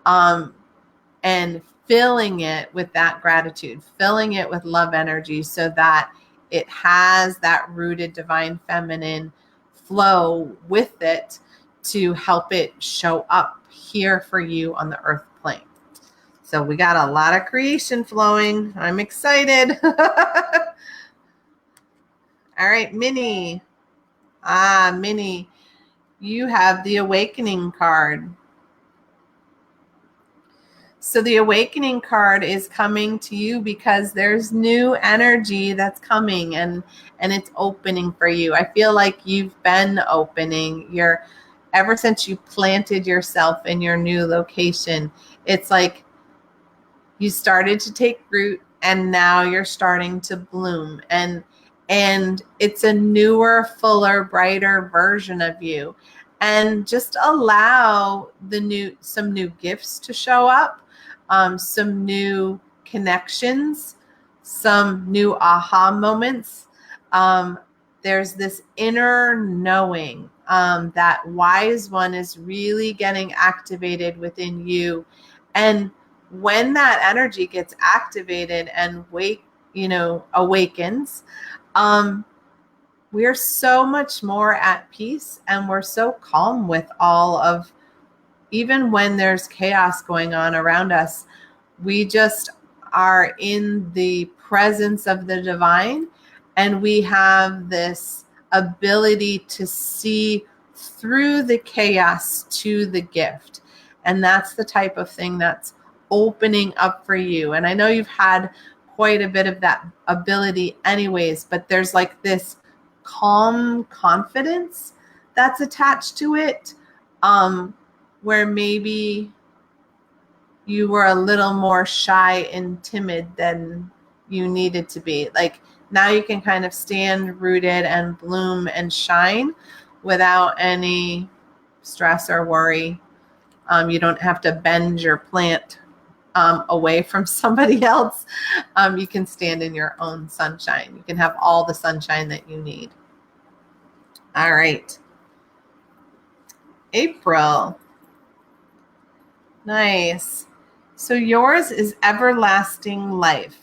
and filling it with that gratitude, filling it with love energy, so that it has that rooted divine feminine flow with it to help it show up here for you on the earth plane. So we got a lot of creation flowing. I'm excited. All right, Minnie. Minnie, you have the awakening card. So the awakening card is coming to you because there's new energy that's coming and it's opening for you. I feel like you've been opening ever since you planted yourself in your new location. It's like you started to take root and now you're starting to bloom, and it's a newer, fuller, brighter version of you. And just allow some new gifts to show up. Some new connections, some new aha moments. There's this inner knowing that wise one is really getting activated within you. And when that energy gets activated and awakens, we're so much more at peace, and we're so calm with all of, even when there's chaos going on around us, we just are in the presence of the divine, and we have this ability to see through the chaos to the gift. And that's the type of thing that's opening up for you. And I know you've had quite a bit of that ability anyways, but there's like this calm confidence that's attached to it, where maybe you were a little more shy and timid than you needed to be. Like now you can kind of stand rooted and bloom and shine without any stress or worry. You don't have to bend your plant away from somebody else. You can stand in your own sunshine. You can have all the sunshine that you need. All right. April. Nice. So yours is everlasting life.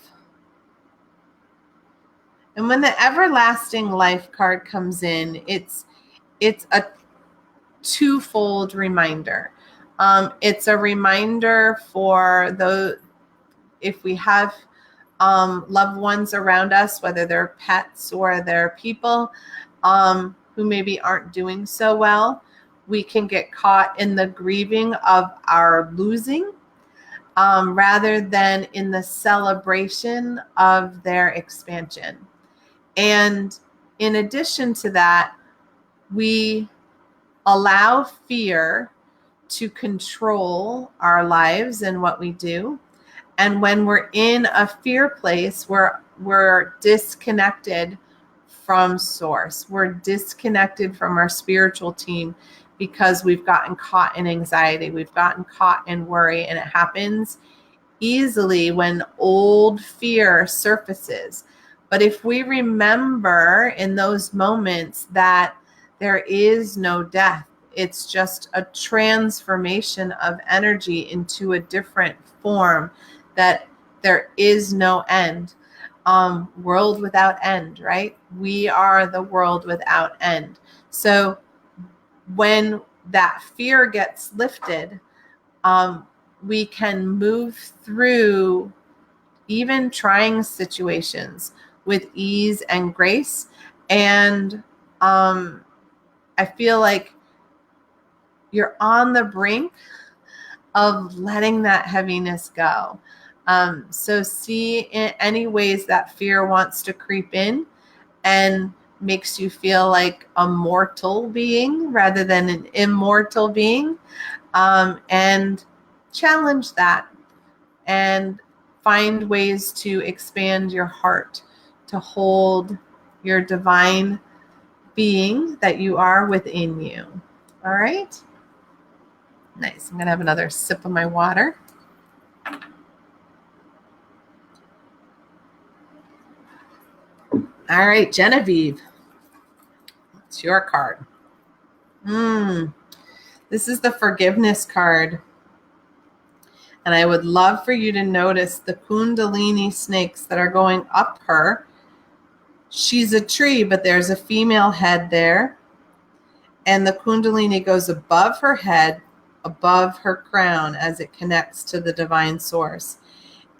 And when the everlasting life card comes in, it's a twofold reminder. It's a reminder for those, if we have loved ones around us, whether they're pets or they're people who maybe aren't doing so well, we can get caught in the grieving of our losing rather than in the celebration of their expansion. And in addition to that, we allow fear to control our lives and what we do. And when we're in a fear place, we're disconnected from source. We're disconnected from our spiritual team because we've gotten caught in anxiety. We've gotten caught in worry, and it happens easily when old fear surfaces. But if we remember in those moments that there is no death, it's just a transformation of energy into a different form, that there is no end. World without end, right? We are the world without end. So when that fear gets lifted, we can move through even trying situations with ease and grace. And I feel like you're on the brink of letting that heaviness go. So see in any ways that fear wants to creep in and makes you feel like a mortal being rather than an immortal being, and challenge that and find ways to expand your heart to hold your divine being that you are within you. All right. Nice. I'm going to have another sip of my water. All right, Genevieve, it's your card. This is the forgiveness card. And I would love for you to notice the Kundalini snakes that are going up her. She's a tree, but there's a female head there. And the Kundalini goes above her head, above her crown as it connects to the divine source.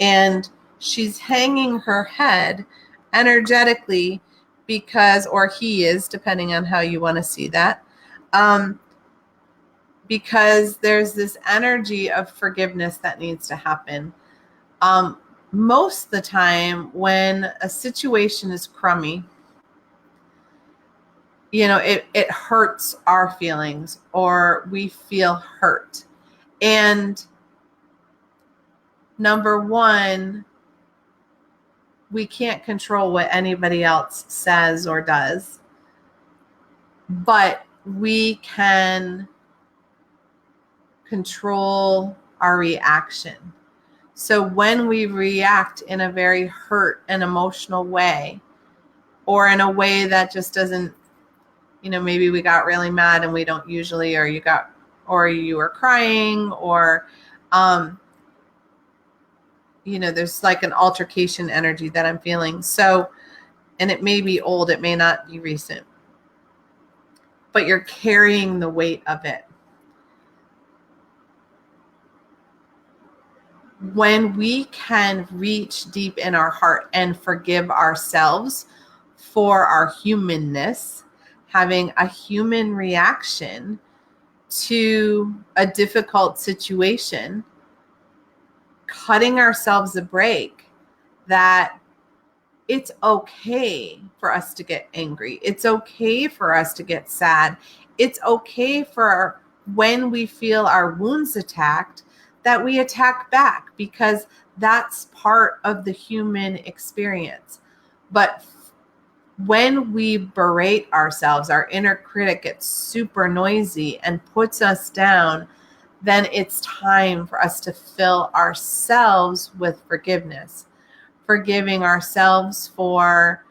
And she's hanging her head energetically because, or he is, depending on how you want to see that, because there's this energy of forgiveness that needs to happen. Most of the time when a situation is crummy, it hurts our feelings, or we feel hurt. And number one, we can't control what anybody else says or does, but we can control our reaction. So when we react in a very hurt and emotional way, or in a way that just doesn't, maybe we got really mad and we don't usually, or you were crying, or, there's like an altercation energy that I'm feeling. So, and it may be old, it may not be recent, but you're carrying the weight of it. When we can reach deep in our heart and forgive ourselves for our humanness, having a human reaction to a difficult situation, cutting ourselves a break, that it's okay for us to get angry. It's okay for us to get sad. It's okay for when we feel our wounds attacked, that we attack back, because that's part of the human experience. But when we berate ourselves, our inner critic gets super noisy and puts us down, then it's time for us to fill ourselves with forgiveness. Forgiving ourselves for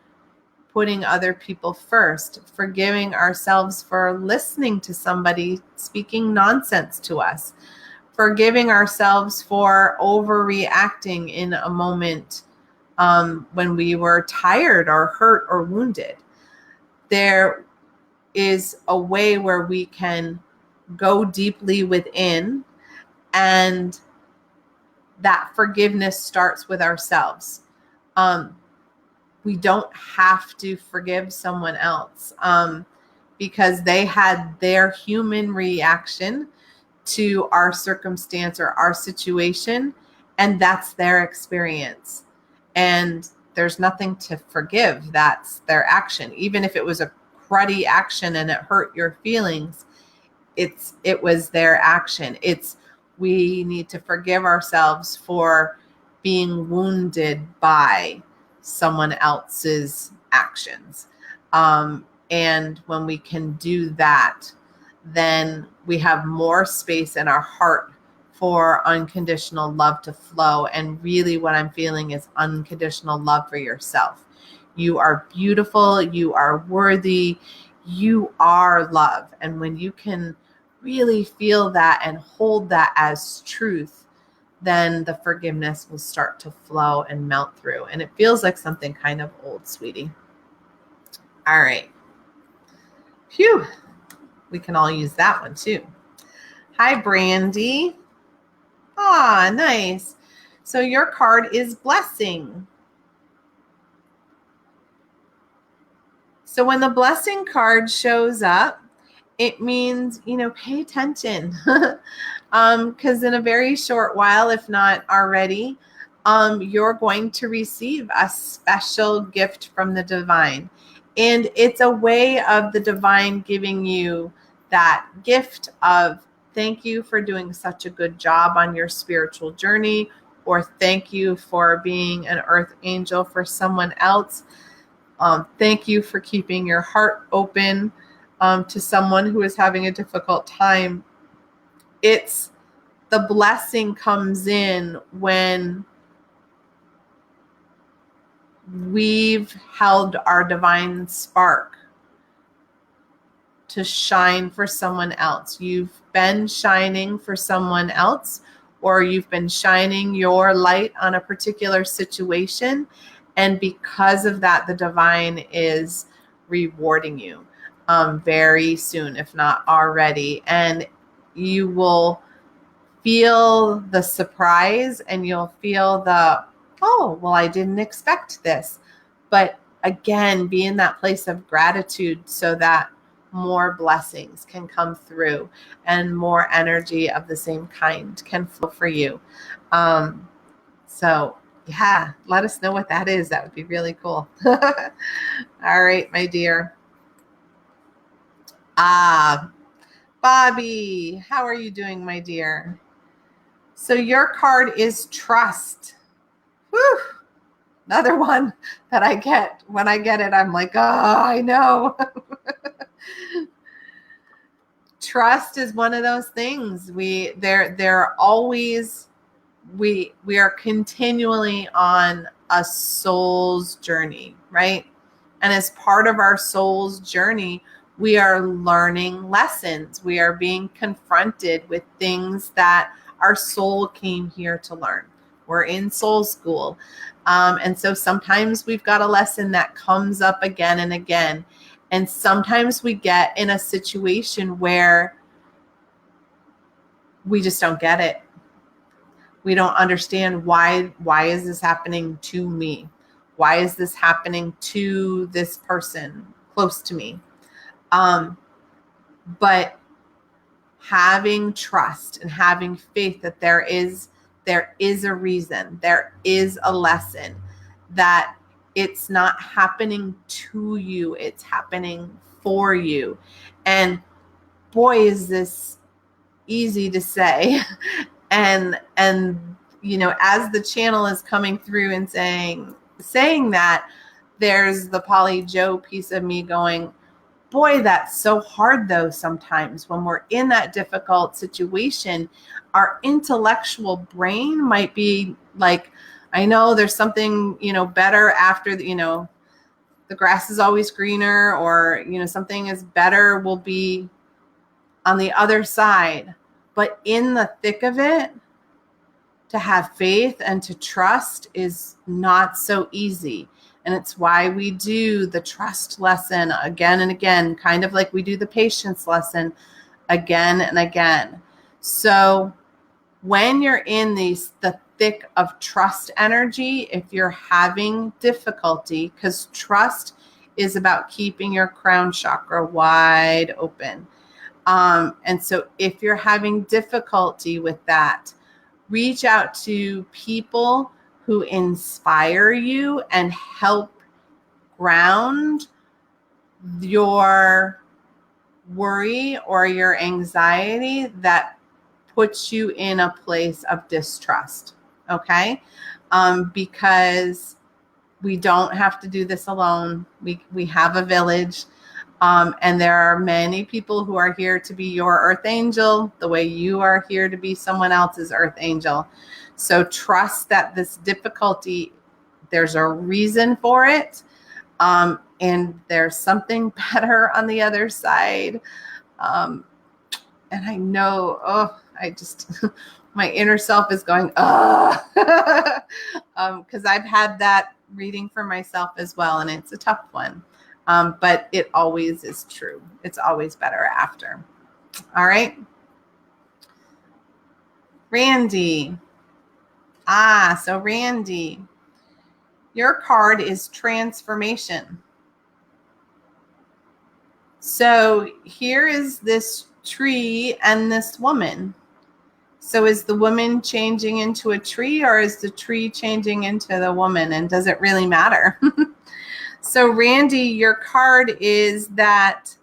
putting other people first, forgiving ourselves for listening to somebody speaking nonsense to us, forgiving ourselves for overreacting in a moment when we were tired or hurt or wounded. There is a way where we can go deeply within, and that forgiveness starts with ourselves. We don't have to forgive someone else because they had their human reaction to our circumstance or our situation, and that's their experience. And there's nothing to forgive. That's their action. Even if it was a cruddy action and it hurt your feelings, it was their action. We need to forgive ourselves for being wounded by someone else's actions. And when we can do that, then we have more space in our heart for unconditional love to flow. And really what I'm feeling is unconditional love for yourself. You are beautiful. You are worthy. You are love. And when you can really feel that and hold that as truth, then the forgiveness will start to flow and melt through. And it feels like something kind of old, sweetie. All right. Phew. We can all use that one too. Hi, Brandy. Ah, nice. So your card is blessing. So when the blessing card shows up, it means, pay attention. Because in a very short while, if not already, you're going to receive a special gift from the divine. And it's a way of the divine giving you that gift of thank you for doing such a good job on your spiritual journey, or thank you for being an earth angel for someone else. Thank you for keeping your heart open to someone who is having a difficult time. It's the blessing comes in when we've held our divine spark to shine for someone else. You've been shining for someone else, or you've been shining your light on a particular situation. And because of that, the divine is rewarding you very soon, if not already. And you will feel the surprise and you'll feel the, oh, well, I didn't expect this. But again, be in that place of gratitude so that more blessings can come through and more energy of the same kind can flow for you. So yeah, let us know what that is. That would be really cool. All right, my dear. Bobby, how are you doing, my dear? So your card is trust. Whew. Another one that I get. When I get it, I'm like, oh, I know. Trust is one of those things. We are continually on a soul's journey, right? And as part of our soul's journey, we are learning lessons. We are being confronted with things that our soul came here to learn. We're in soul school. And so sometimes we've got a lesson that comes up again and again. And sometimes we get in a situation where we just don't get it. We don't understand why is this happening to me? Why is this happening to this person close to me? But having trust and having faith that there is a reason, there is a lesson, that it's not happening to you, it's happening for you. And boy, is this easy to say. and as the channel is coming through and saying that, there's the Polly Jo piece of me going, boy, that's so hard though. Sometimes when we're in that difficult situation, our intellectual brain might be like, I know there's something, better after, the grass is always greener, or, something is better will be on the other side. But in the thick of it, to have faith and to trust is not so easy. And it's why we do the trust lesson again and again, kind of like we do the patience lesson again and again. So when you're in the thick of trust energy, if you're having difficulty, because trust is about keeping your crown chakra wide open. And so if you're having difficulty with that, reach out to people who inspire you and help ground your worry or your anxiety that puts you in a place of distrust. Okay? Because we don't have to do this alone. We have a village. And there are many people who are here to be your earth angel, the way you are here to be someone else's earth angel. So trust that this difficulty, there's a reason for it. And there's something better on the other side. And I know, my inner self is going, because I've had that reading for myself as well. And it's a tough one. But it always is true. It's always better after. All right. Randy. So Randy, your card is transformation. So here is this tree and this woman. So is the woman changing into a tree, or is the tree changing into the woman? And does it really matter? So Randy, your card is that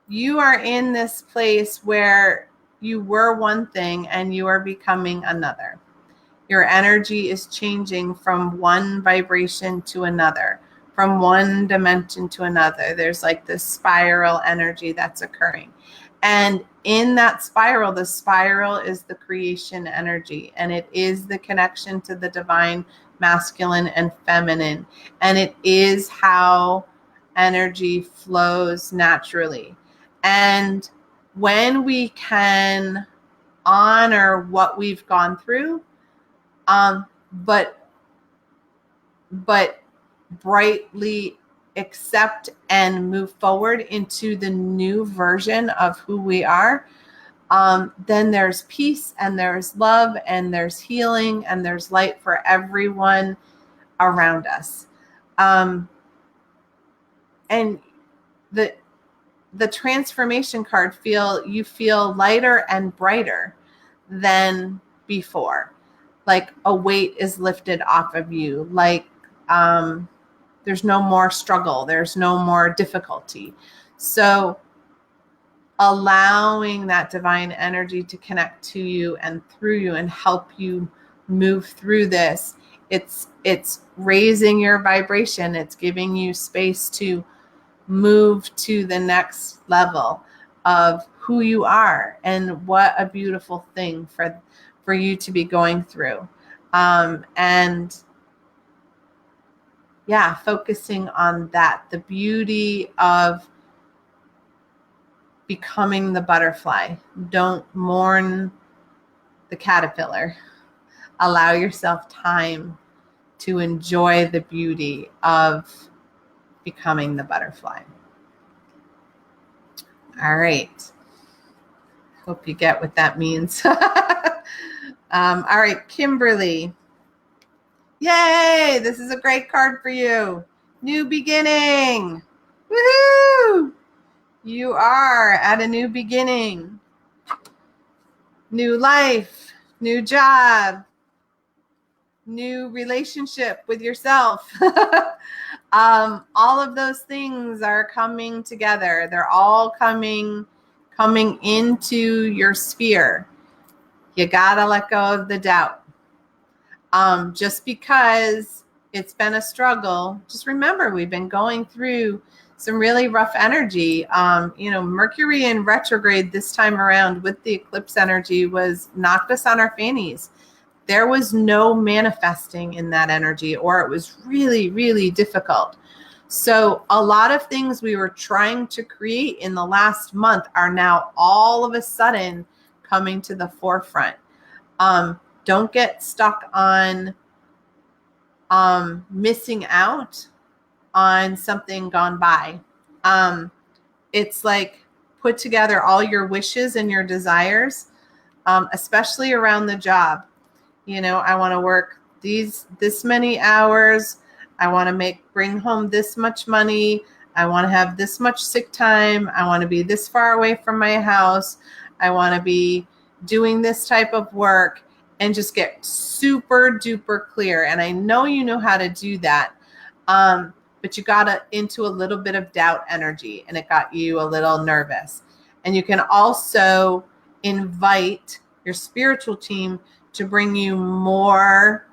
you are in this place where you were one thing and you are becoming another. Your energy is changing from one vibration to another, from one dimension to another. There's like this spiral energy that's occurring. And in that spiral, the spiral is the creation energy, and it is the connection to the divine masculine and feminine. And it is how energy flows naturally. And when we can honor what we've gone through, but brightly accept and move forward into the new version of who we are, then there's peace and there's love and there's healing and there's light for everyone around us. And the transformation card, you feel lighter and brighter than before. Like a weight is lifted off of you. Like there's no more struggle. There's no more difficulty. So allowing that divine energy to connect to you and through you and help you move through this. It's raising your vibration. It's giving you space to move to the next level of who you are, and what a beautiful thing for you to be going through. And yeah, focusing on that, the beauty of becoming the butterfly. Don't mourn the caterpillar. Allow yourself time to enjoy the beauty of becoming the butterfly. All right. Hope you get what that means. All right, Kimberly. Yay! This is a great card for you. New beginning. Woohoo! You are at a new beginning. New life, new job, new relationship with yourself. All of those things are coming together. They're all coming into your sphere. You gotta let go of the doubt. Just because it's been a struggle, just remember we've been going through some really rough energy. Mercury in retrograde this time around with the eclipse energy knocked us on our fannies. There was no manifesting in that energy, or it was really, really difficult. So a lot of things we were trying to create in the last month are now all of a sudden coming to the forefront. Don't get stuck on missing out on something gone by. It's like put together all your wishes and your desires, especially around the job. I want to work this many hours. I want to bring home this much money. I want to have this much sick time. I want to be this far away from my house. I want to be doing this type of work, and just get super duper clear. And I know you know how to do that. But you got into a little bit of doubt energy, and it got you a little nervous. And you can also invite your spiritual team to bring you more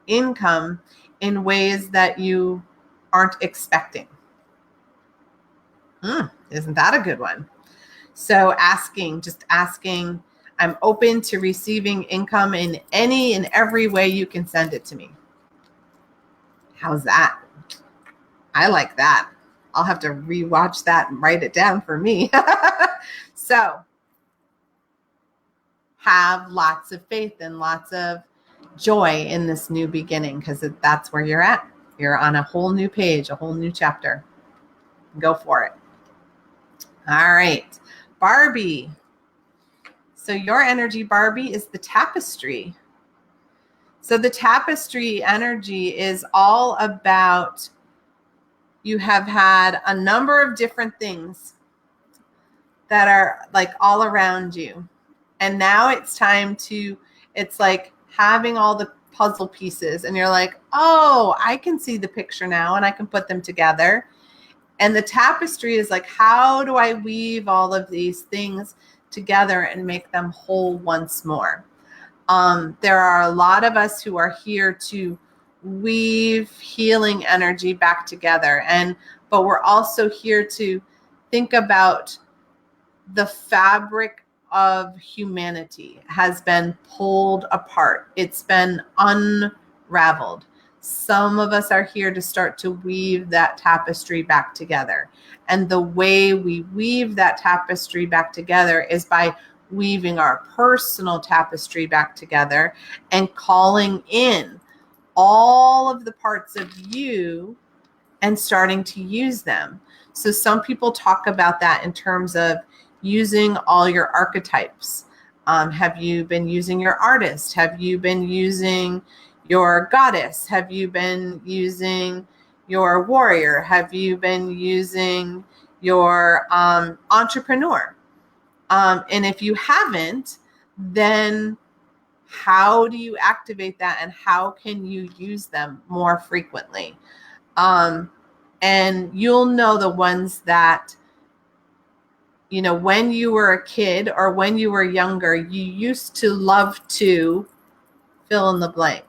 income in ways that you aren't expecting. Isn't that a good one? So just asking, I'm open to receiving income in any and every way you can send it to me. How's that? I like that. I'll have to rewatch that and write it down for me. So have lots of faith and lots of joy in this new beginning, because that's where you're at. You're on a whole new page, a whole new chapter. Go for it. All right, Barbie. So your energy, Barbie, is the tapestry. So the tapestry energy is all about, you have had a number of different things that are like all around you. And now it's like having all the puzzle pieces, and you're like, oh, I can see the picture now and I can put them together. And the tapestry is like, how do I weave all of these things together and make them whole once more? There are a lot of us who are here to weave healing energy back together. But we're also here to think about the fabric of humanity has been pulled apart. It's been unraveled. Some of us are here to start to weave that tapestry back together. And the way we weave that tapestry back together is by weaving our personal tapestry back together and calling in all of the parts of you and starting to use them. So some people talk about that in terms of using all your archetypes. Have you been using your artist? Have you been using your goddess? Have you been using your warrior? Have you been using your entrepreneur? And if you haven't, then how do you activate that, and how can you use them more frequently? And you'll know the ones that, when you were a kid or when you were younger, you used to love to fill in the blank.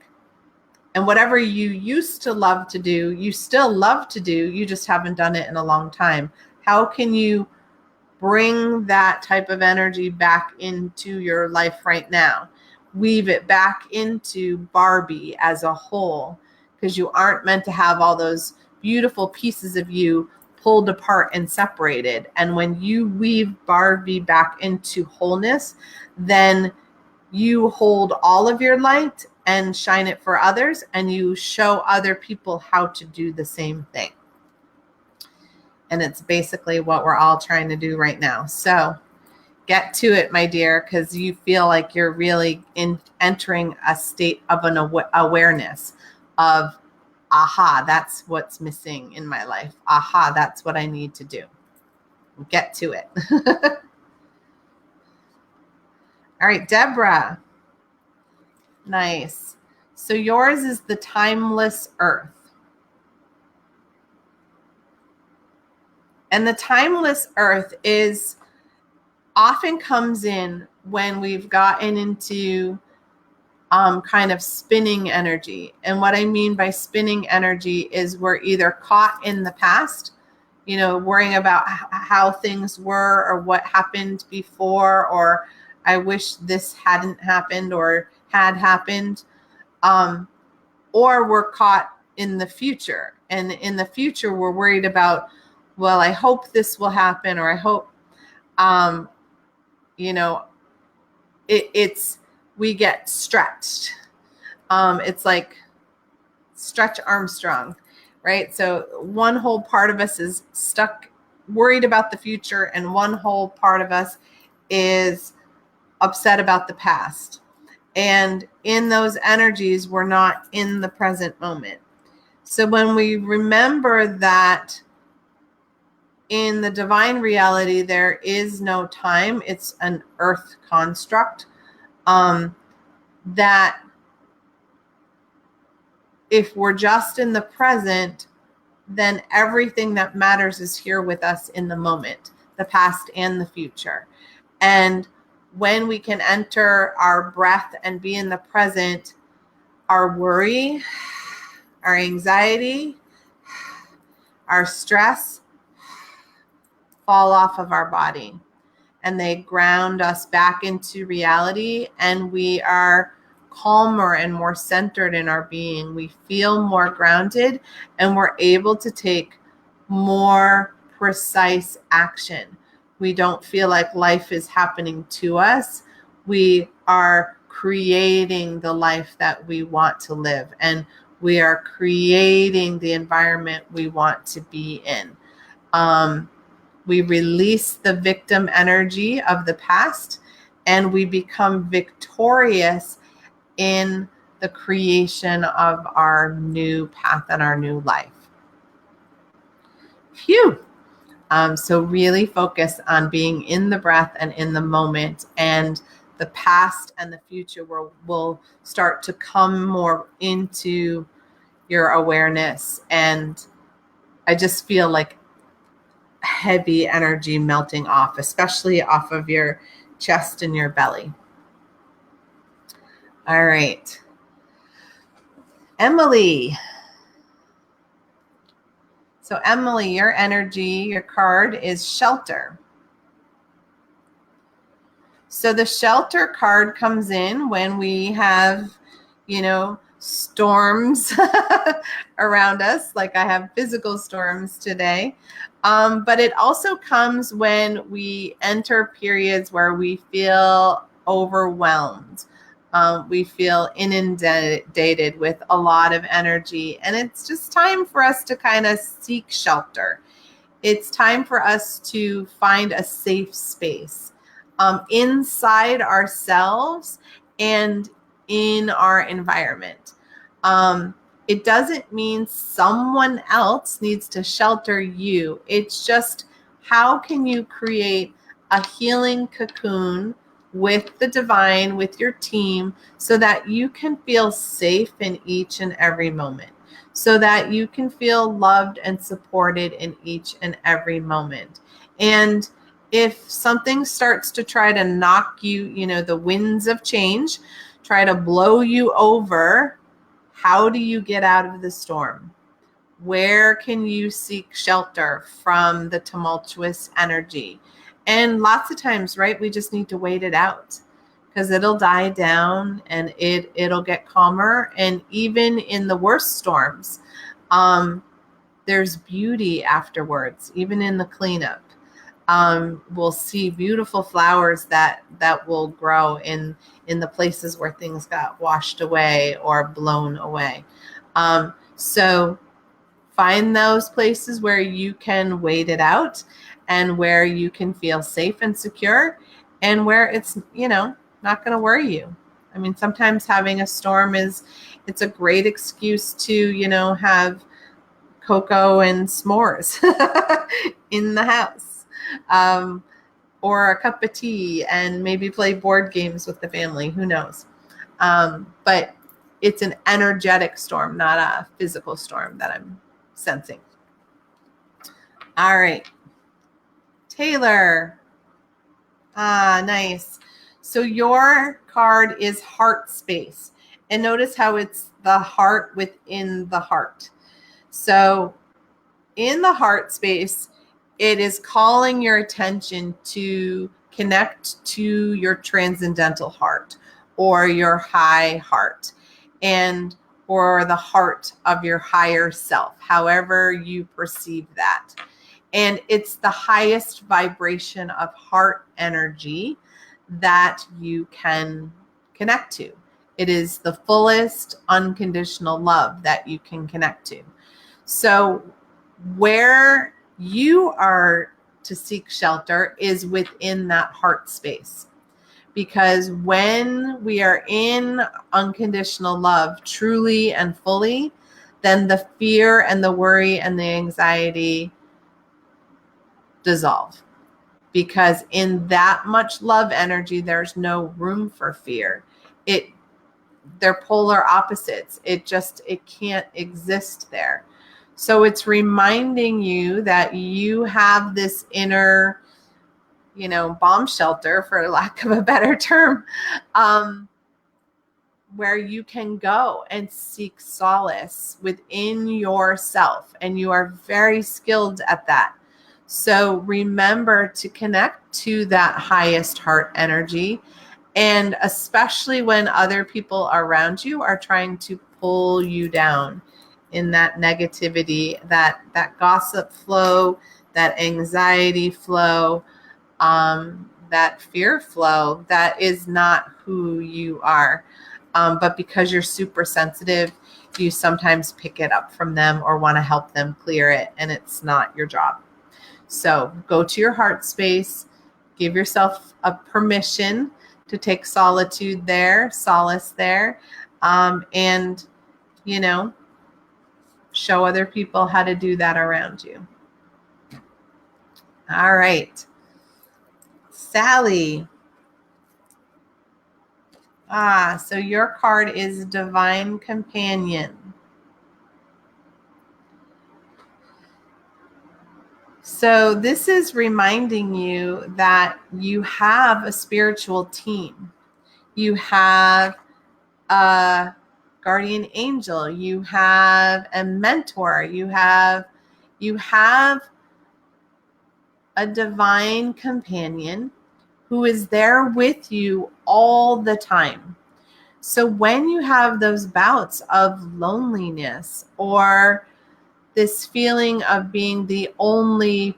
And whatever you used to love to do, you still love to do, you just haven't done it in a long time. How can you bring that type of energy back into your life right now? Weave it back into Barbie as a whole, because you aren't meant to have all those beautiful pieces of you pulled apart and separated. And when you weave Barbie back into wholeness, then you hold all of your light and shine it for others, and you show other people how to do the same thing. And it's basically what we're all trying to do right now. So get to it, my dear, because you feel like you're really entering a state of an awareness of, aha, that's what's missing in my life. Aha, that's what I need to do. Get to it. All right, Deborah. Nice. So yours is the timeless earth. And the timeless earth often comes in when we've gotten into kind of spinning energy. And what I mean by spinning energy is we're either caught in the past, worrying about how things were or what happened before, or I wish this hadn't happened or had happened, or we're caught in the future. And in the future, we're worried about, well, I hope this will happen, or I hope, we get stretched. It's like Stretch Armstrong, right? So one whole part of us is stuck, worried about the future, and one whole part of us is upset about the past. And in those energies, we're not in the present moment. So when we remember that in the divine reality, there is no time, it's an earth construct, that if we're just in the present, then everything that matters is here with us in the moment, the past and the future. And when we can enter our breath and be in the present, our worry, our anxiety, our stress fall off of our body, and they ground us back into reality, and we are calmer and more centered in our being. We feel more grounded, and we're able to take more precise action. We don't feel like life is happening to us. We are creating the life that we want to live, and we are creating the environment we want to be in. We release the victim energy of the past, and we become victorious in the creation of our new path and our new life. Phew. So really focus on being in the breath and in the moment, and the past and the future will start to come more into your awareness. And I just feel like heavy energy melting off, especially off of your chest and your belly. All right. Emily. So Emily, your energy, your card is shelter. So the shelter card comes in when we have, storms around us, like I have physical storms today. But it also comes when we enter periods where we feel overwhelmed. We feel inundated with a lot of energy, and it's just time for us to kind of seek shelter. It's time for us to find a safe space inside ourselves and in our environment. It doesn't mean someone else needs to shelter you. It's just, how can you create a healing cocoon with the divine, with your team, so that you can feel safe in each and every moment, so that you can feel loved and supported in each and every moment. And if something starts to try to knock you, the winds of change try to blow you over, how do you get out of the storm? Where can you seek shelter from the tumultuous energy? And lots of times, right, we just need to wait it out, because it'll die down and it'll get calmer. And even in the worst storms, there's beauty afterwards, even in the cleanup. We'll see beautiful flowers that will grow in the places where things got washed away or blown away. So find those places where you can wait it out, and where you can feel safe and secure, and where it's, not going to worry you. I mean, sometimes having a storm it's a great excuse to, have cocoa and s'mores in the house, or a cup of tea, and maybe play board games with the family. Who knows? But it's an energetic storm, not a physical storm that I'm sensing. All right. Taylor. Nice. So your card is heart space. And notice how it's the heart within the heart. So in the heart space, it is calling your attention to connect to your transcendental heart, or your high heart, or the heart of your higher self, however you perceive that. And it's the highest vibration of heart energy that you can connect to. It is the fullest unconditional love that you can connect to. So where you are to seek shelter is within that heart space. Because when we are in unconditional love truly and fully, then the fear and the worry and the anxiety dissolve. Because in that much love energy, there's no room for fear. They're polar opposites. It can't exist there. So it's reminding you that you have this inner, bomb shelter, for lack of a better term, where you can go and seek solace within yourself. And you are very skilled at that. So remember to connect to that highest heart energy. And especially when other people around you are trying to pull you down in that negativity, that gossip flow, that anxiety flow, that fear flow, that is not who you are. But because you're super sensitive, you sometimes pick it up from them or want to help them clear it, and it's not your job. So go to your heart space, give yourself a permission to take solitude there, solace there, and, show other people how to do that around you. All right. Sally. So your card is Divine Companion. So this is reminding you that you have a spiritual team. You have a guardian angel. You have a mentor. You have a divine companion who is there with you all the time. So when you have those bouts of loneliness or this feeling of being the only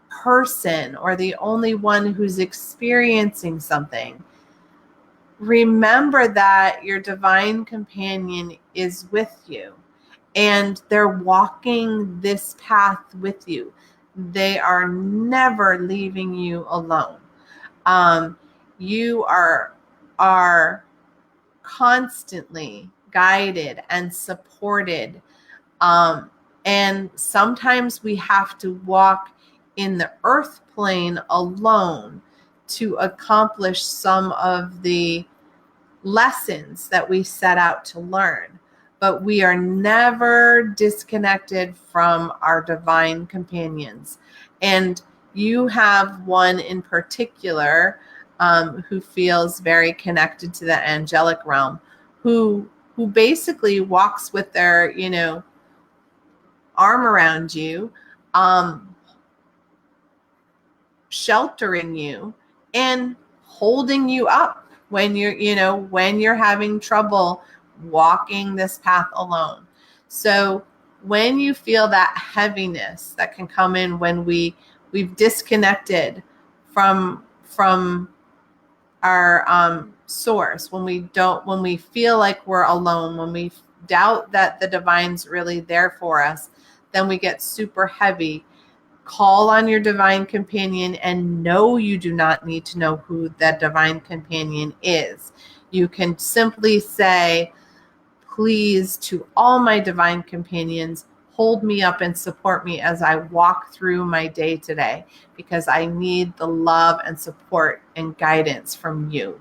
person or the only one who's experiencing something, remember that your divine companion is with you and they're walking this path with you. They are never leaving you alone. You are constantly guided and supported. And sometimes we have to walk in the earth plane alone to accomplish some of the lessons that we set out to learn. But we are never disconnected from our divine companions. And you have one in particular who feels very connected to the angelic realm, who basically walks with their, arm around you, sheltering you and holding you up when you're having trouble walking this path alone. So when you feel that heaviness that can come in when we've disconnected from our source, when we feel like we're alone, when we doubt that the divine's really there for us, then we get super heavy. Call on your divine companion and know you do not need to know who that divine companion is. You can simply say, please, to all my divine companions, hold me up and support me as I walk through my day today, because I need the love and support and guidance from you.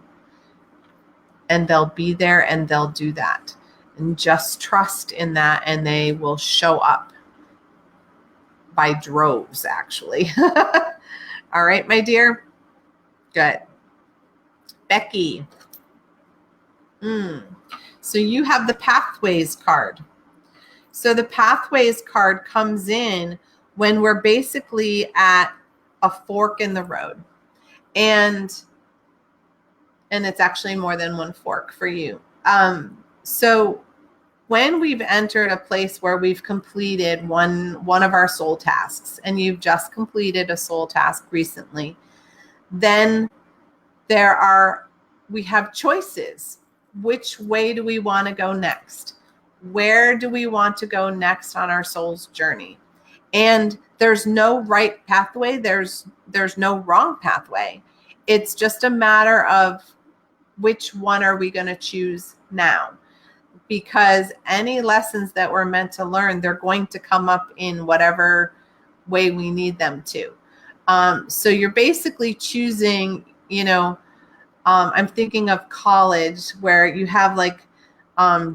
And they'll be there and they'll do that. And just trust in that, and they will show up by droves, actually. All right, my dear. Good. Becky. So you have the Pathways card. So the Pathways card comes in when we're basically at a fork in the road. And it's actually more than one fork for you. So when we've entered a place where we've completed one of our soul tasks, and you've just completed a soul task recently, then we have choices. Which way do we want to go next? Where do we want to go next on our soul's journey? And there's no right pathway. There's no wrong pathway. It's just a matter of which one are we going to choose now? Because any lessons that we're meant to learn, they're going to come up in whatever way we need them to. So you're basically choosing, I'm thinking of college where you have like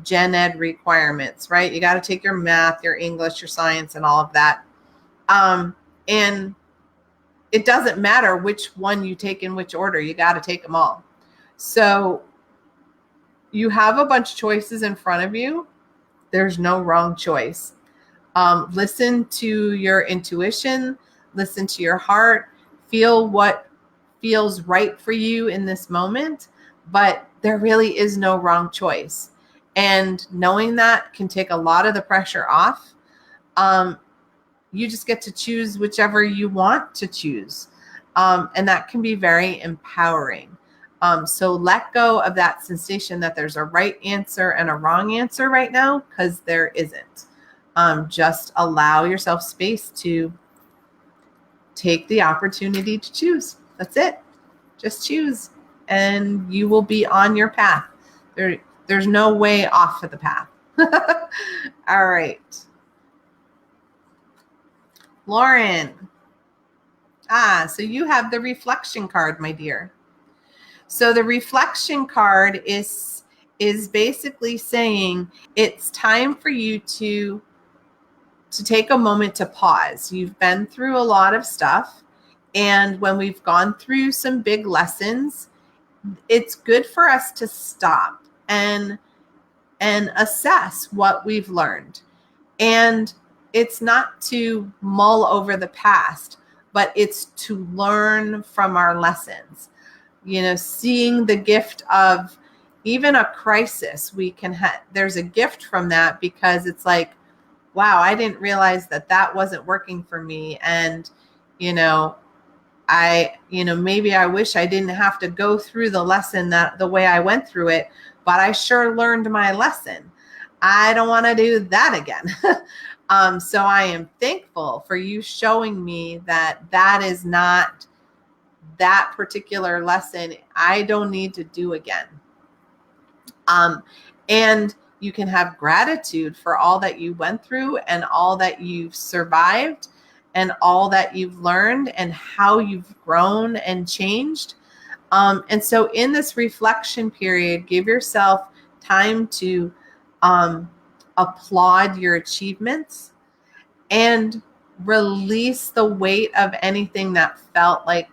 gen ed requirements, right? You got to take your math, your English, your science, and all of that. And it doesn't matter which one you take in which order, you got to take them all. So you have a bunch of choices in front of you. There's no wrong choice. Listen to your intuition, listen to your heart, feel what feels right for you in this moment, but there really is no wrong choice. And knowing that can take a lot of the pressure off. You just get to choose whichever you want to choose. And that can be very empowering. So let go of that sensation that there's a right answer and a wrong answer right now, because there isn't. Just allow yourself space to take the opportunity to choose. That's it. Just choose, and you will be on your path. There's no way off of the path. All right. Lauren. So you have the reflection card, my dear. So the reflection card is basically saying it's time for you to take a moment to pause. You've been through a lot of stuff. And when we've gone through some big lessons, it's good for us to stop and assess what we've learned. And it's not to mull over the past, but it's to learn from our lessons. Seeing the gift of even a crisis, we can there's a gift from that, because it's like, wow, I didn't realize that wasn't working for me. And, maybe I wish I didn't have to go through the lesson the way I went through it, but I sure learned my lesson. I don't want to do that again. So I am thankful for you showing me that is not that particular lesson I don't need to do again. And you can have gratitude for all that you went through and all that you've survived and all that you've learned and how you've grown and changed. And so in this reflection period, give yourself time to applaud your achievements and release the weight of anything that felt like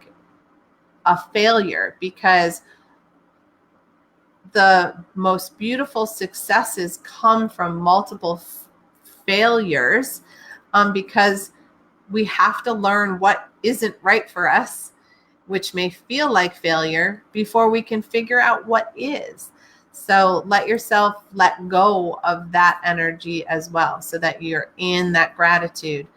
a failure, because the most beautiful successes come from multiple failures, because we have to learn what isn't right for us, which may feel like failure, before we can figure out what is. So let yourself let go of that energy as well, so that you're in that gratitude.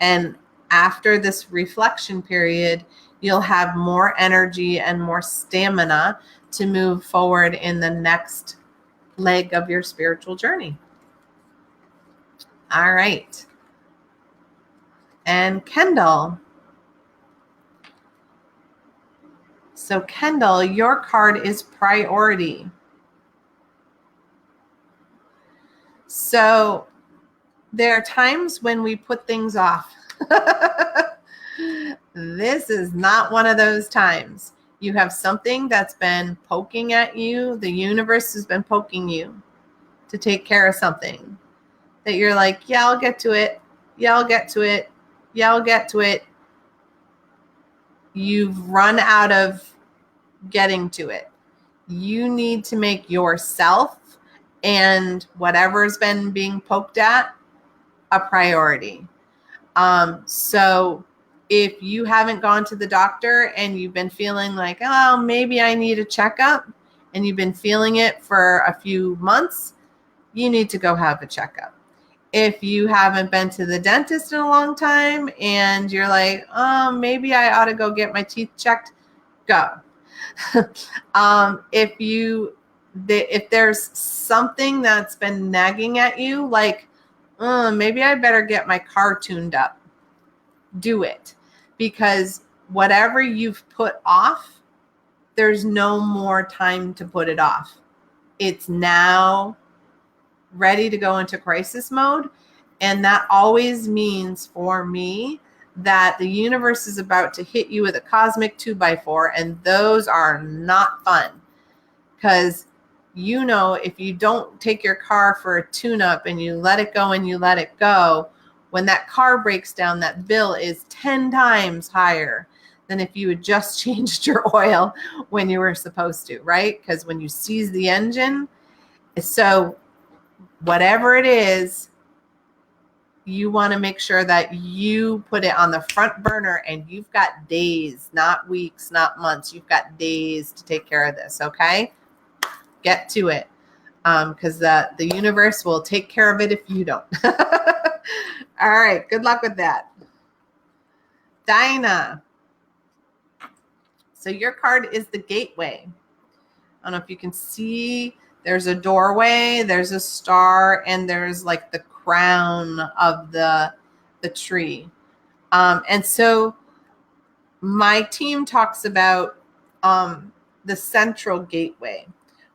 And after this reflection period, you'll have more energy and more stamina to move forward in the next leg of your spiritual journey. All right. And Kendall. So Kendall, your card is priority. So there are times when we put things off. This is not one of those times. You have something that's been poking at you. The universe has been poking you to take care of something that you're like, yeah, I'll get to it. Yeah, I'll get to it. Yeah, I'll get to it. You've run out of getting to it. You need to make yourself and whatever's been being poked at a priority. So if you haven't gone to the doctor and you've been feeling like, oh, maybe I need a checkup, and you've been feeling it for a few months, you need to go have a checkup. If you haven't been to the dentist in a long time and you're like, oh, maybe I ought to go get my teeth checked, go. If there's something that's been nagging at you, like, maybe I better get my car tuned up, do it. Because whatever you've put off, there's no more time to put it off. It's now ready to go into crisis mode. And that always means for me that the universe is about to hit you with a cosmic 2x4, and those are not fun. Because if you don't take your car for a tune-up and you let it go and you let it go, when that car breaks down, that bill is 10 times higher than if you had just changed your oil when you were supposed to, right? Because when you seize the engine, so whatever it is, you want to make sure that you put it on the front burner, and you've got days, not weeks, not months. You've got days to take care of this, okay? Get to it, because the universe will take care of it if you don't. All right, good luck with that. Dinah. So your card is the gateway. I don't know if you can see, there's a doorway, there's a star, and there's like the crown of the tree. And so my team talks about the central gateway,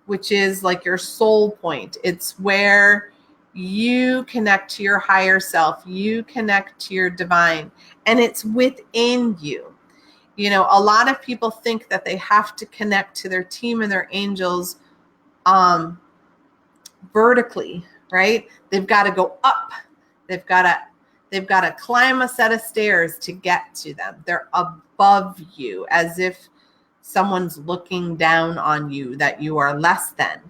which is like your soul point. It's where you connect to your higher self, you connect to your divine, and it's within you. A lot of people think that they have to connect to their team and their angels vertically, right? They've got to go up. They've got to climb a set of stairs to get to them. They're above you, as if someone's looking down on you, that you are less than.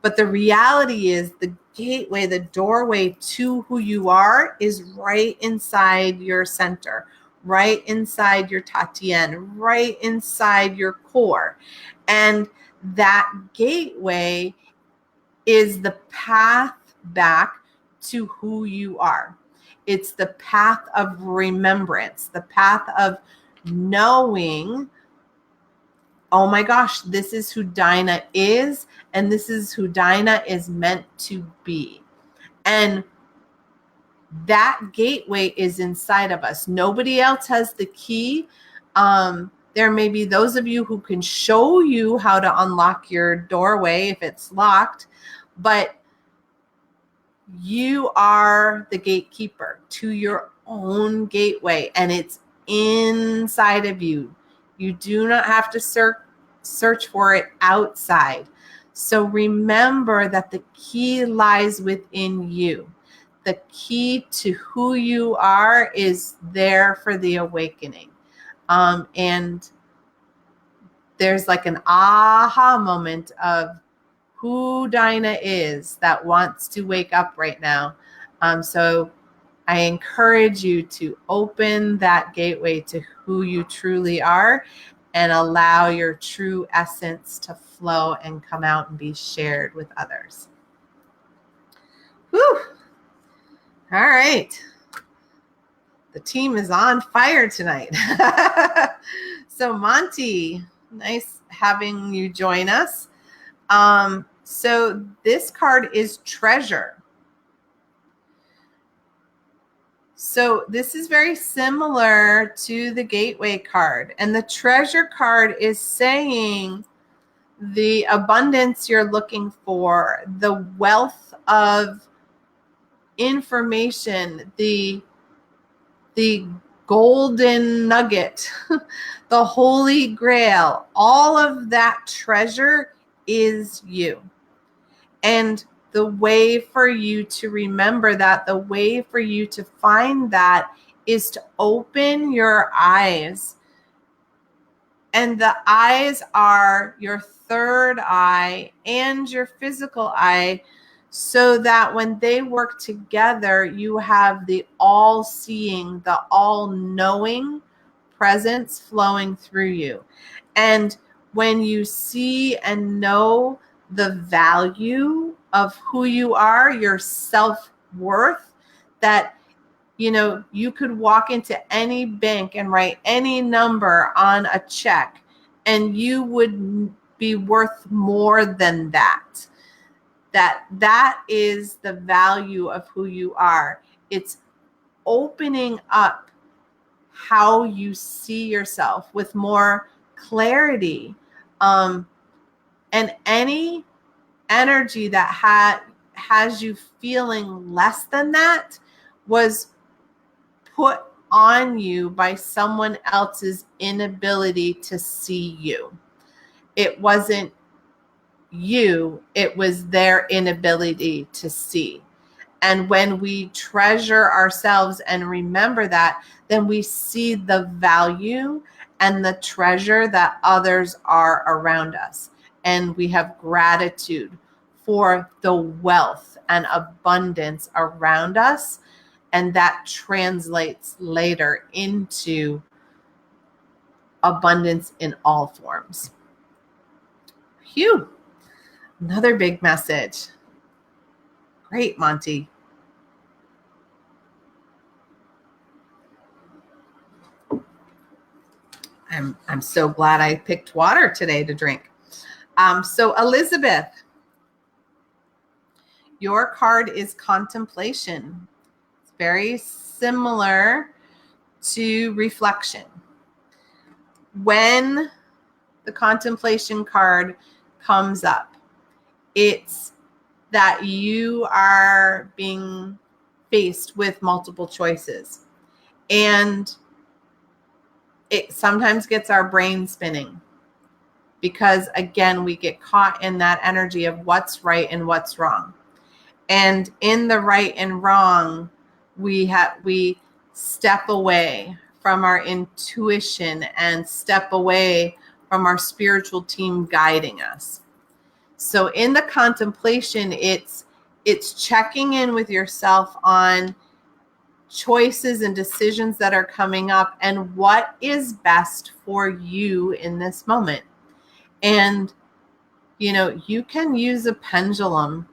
But the reality is the gateway, the doorway to who you are, is right inside your center, right inside your Tatian, right inside your core. And that gateway is the path back to who you are. It's the path of remembrance, the path of knowing, oh my gosh, this is who Dinah is, and this is who Dinah is meant to be. And that gateway is inside of us. Nobody else has the key. There may be those of you who can show you how to unlock your doorway if it's locked, but you are the gatekeeper to your own gateway, and it's inside of you. You do not have to search for it outside. So remember that the key lies within you. The key to who you are is there for the awakening. And there's like an aha moment of who Dinah is that wants to wake up right now. So I encourage you to open that gateway to who you truly are and allow your true essence to flow and come out and be shared with others. Whew. All right. The team is on fire tonight. So Monty, nice having you join us. So this card is treasure. So this is very similar to the gateway card. And the treasure card is saying the abundance you're looking for, the wealth of information, the golden nugget, the holy grail, all of that treasure is you. And the way for you to remember that, the way for you to find that, is to open your eyes. And the eyes are your third eye and your physical eye, so that when they work together, you have the all-seeing, the all-knowing presence flowing through you. And when you see and know the value of who you are, your self-worth, that you could walk into any bank and write any number on a check, and you would be worth more than that. That is the value of who you are. It's opening up how you see yourself with more clarity. And any energy that has you feeling less than that was put on you by someone else's inability to see you. It wasn't you, it was their inability to see. And when we treasure ourselves and remember that, then we see the value and the treasure that others are around us. And we have gratitude for the wealth and abundance around us. And that translates later into abundance in all forms. Phew. Another big message. Great, Monty. I'm so glad I picked water today to drink. So Elizabeth, your card is contemplation. It's very similar to reflection. When the contemplation card comes up, it's that you are being faced with multiple choices. And it sometimes gets our brain spinning because, again, we get caught in that energy of what's right and what's wrong. And in the right and wrong, we step away from our intuition and step away from our spiritual team guiding us. So in the contemplation, it's checking in with yourself on choices and decisions that are coming up and what is best for you in this moment. And, you can use a pendulum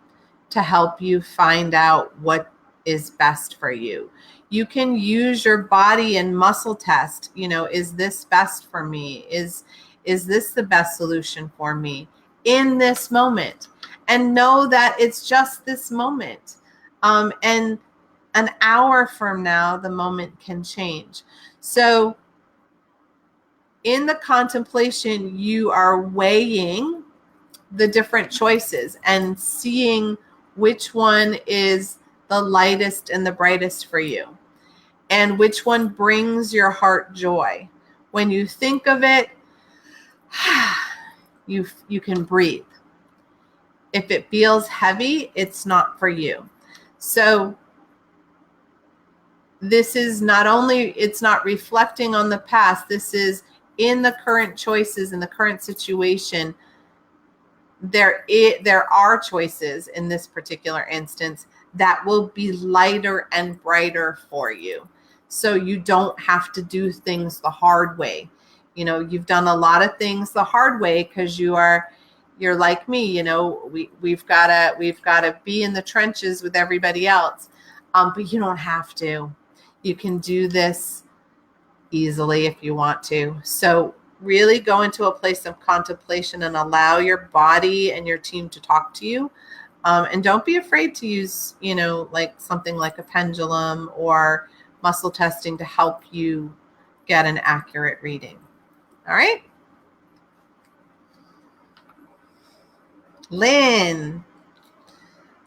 to help you find out what is best for you. You can use your body and muscle test. Is this best for me? Is this the best solution for me in this moment? And know that it's just this moment. And an hour from now, the moment can change. So in the contemplation, you are weighing the different choices and seeing which one is the lightest and the brightest for you, and which one brings your heart joy. When you think of it, you can breathe. If it feels heavy, it's not for you. So this is it's not reflecting on the past. This is in the current choices, in the current situation. There are choices in this particular instance that will be lighter and brighter for you. So you don't have to do things the hard way. You've done a lot of things the hard way because you're like me. We've got to be in the trenches with everybody else. But you don't have to. You can do this easily if you want to. So really go into a place of contemplation and allow your body and your team to talk to you. And don't be afraid to use, like something like a pendulum or muscle testing to help you get an accurate reading. All right. Lynn.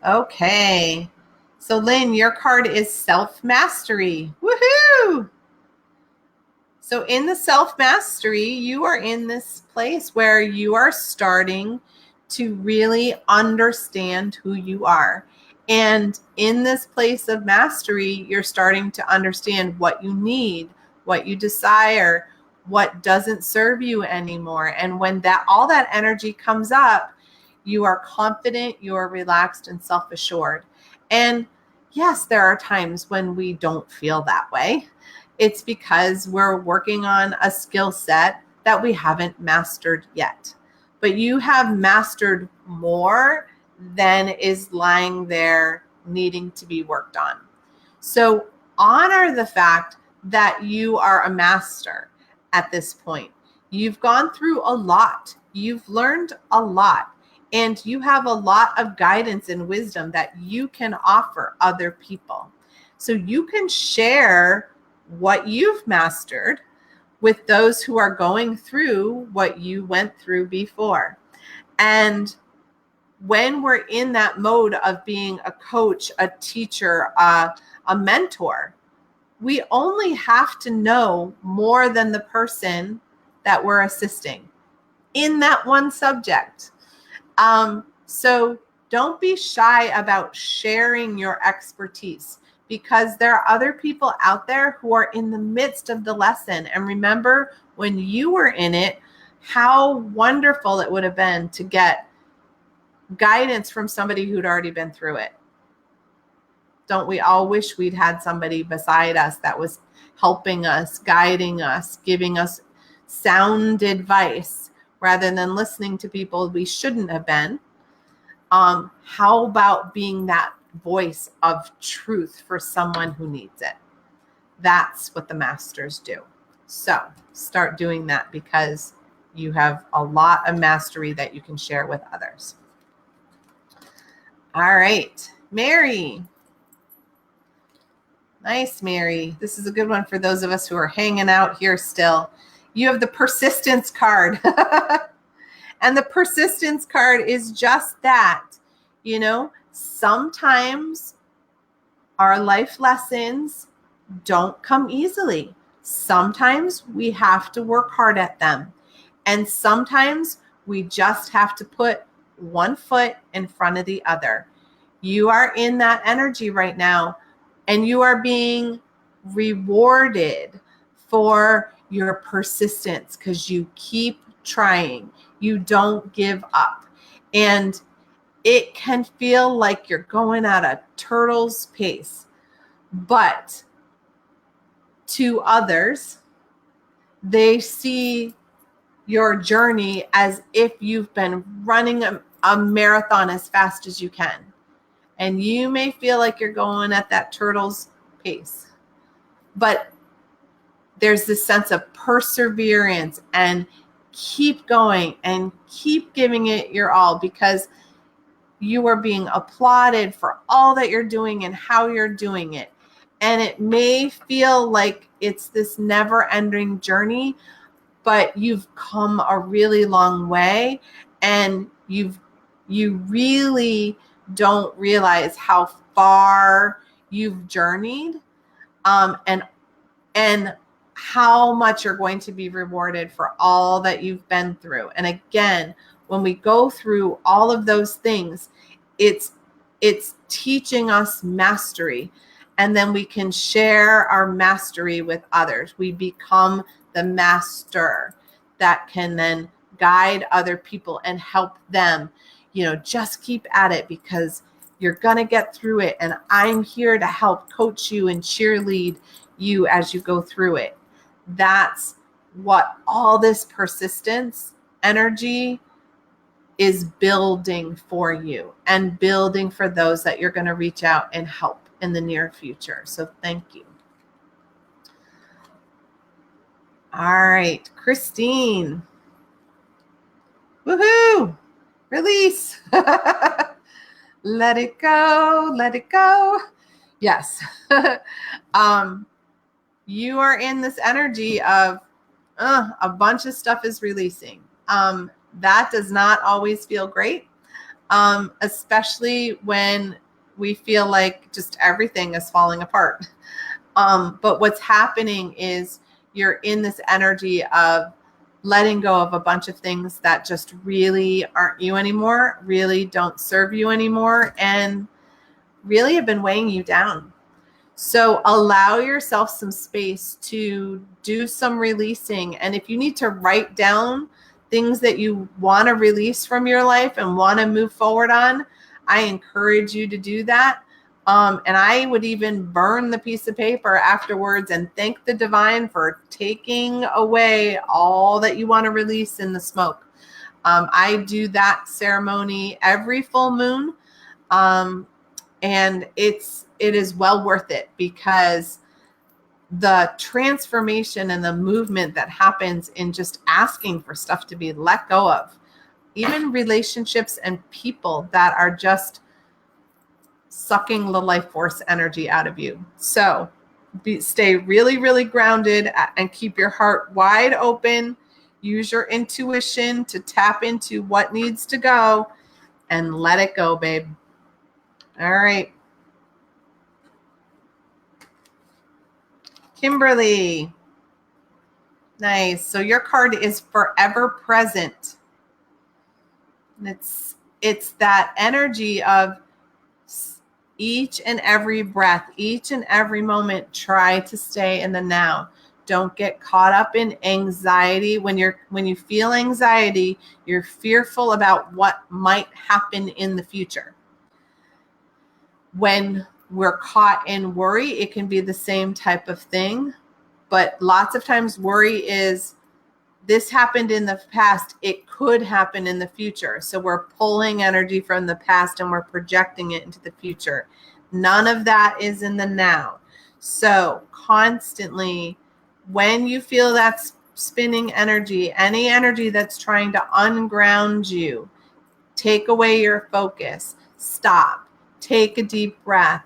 Okay. So Lynn, your card is self-mastery. Woohoo! So in the self-mastery, you are in this place where you are starting to really understand who you are. And in this place of mastery, you're starting to understand what you need, what you desire, what doesn't serve you anymore. And when all that energy comes up, you are confident, you are relaxed and self-assured. And yes, there are times when we don't feel that way. It's because we're working on a skill set that we haven't mastered yet. But you have mastered more than is lying there needing to be worked on. So honor the fact that you are a master at this point. You've gone through a lot. You've learned a lot. And you have a lot of guidance and wisdom that you can offer other people. So you can share what you've mastered with those who are going through what you went through before. And when we're in that mode of being a coach, a teacher, a mentor, we only have to know more than the person that we're assisting in that one subject. So don't be shy about sharing your expertise, because there are other people out there who are in the midst of the lesson. And remember, when you were in it, how wonderful it would have been to get guidance from somebody who'd already been through it. Don't we all wish we'd had somebody beside us that was helping us, guiding us, giving us sound advice rather than listening to people we shouldn't have been? How about being that voice of truth for someone who needs it? That's what the masters do. So start doing that, because you have a lot of mastery that you can share with others. All right, Mary. Nice, Mary. This is a good one for those of us who are hanging out here still. You have the persistence card. And the persistence card is just that. You know, sometimes our life lessons don't come easily. Sometimes we have to work hard at them. And sometimes we just have to put one foot in front of the other. You are in that energy right now, and you are being rewarded for your persistence because you keep trying. You don't give up. And it can feel like you're going at a turtle's pace. But to others, they see your journey as if you've been running a marathon as fast as you can. And you may feel like you're going at that turtle's pace. But there's this sense of perseverance, and keep going and keep giving it your all, because you are being applauded for all that you're doing and how you're doing it. And it may feel like it's this never-ending journey, but you've come a really long way, and you really don't realize how far you've journeyed, and how much you're going to be rewarded for all that you've been through. And again, when we go through all of those things, it's teaching us mastery, and then we can share our mastery with others. We become the master that can then guide other people and help them. You know, just keep at it, because you're going to get through it. And I'm here to help coach you and cheerlead you as you go through it. That's what all this persistence energy is building for you, and building for those that you're going to reach out and help in the near future. So thank you. All right, Christine. Woohoo! Release. Let it go. Let it go. Yes. You are in this energy of a bunch of stuff is releasing. That does not always feel great, especially when we feel like just everything is falling apart. But what's happening is you're in this energy of letting go of a bunch of things that just really aren't you anymore, really don't serve you anymore, and really have been weighing you down. So allow yourself some space to do some releasing. And if you need to write down things that you want to release from your life and want to move forward on, I encourage you to do that. And I would even burn the piece of paper afterwards and thank the divine for taking away all that you want to release in the smoke. I do that ceremony every full moon. And it is well worth it, because the transformation and the movement that happens in just asking for stuff to be let go of, even relationships and people that are just sucking the life force energy out of you. So stay really, really grounded and keep your heart wide open. Use your intuition to tap into what needs to go and let it go, babe. All right. Kimberly. Nice. So your card is forever present. And it's that energy of each and every breath, each and every moment, try to stay in the now. Don't get caught up in anxiety. When you feel anxiety, you're fearful about what might happen in the future. When we're caught in worry, it can be the same type of thing. But lots of times worry is, this happened in the past, it could happen in the future. So we're pulling energy from the past and we're projecting it into the future. None of that is in the now. So constantly, when you feel that spinning energy, any energy that's trying to unground you, take away your focus, stop, take a deep breath.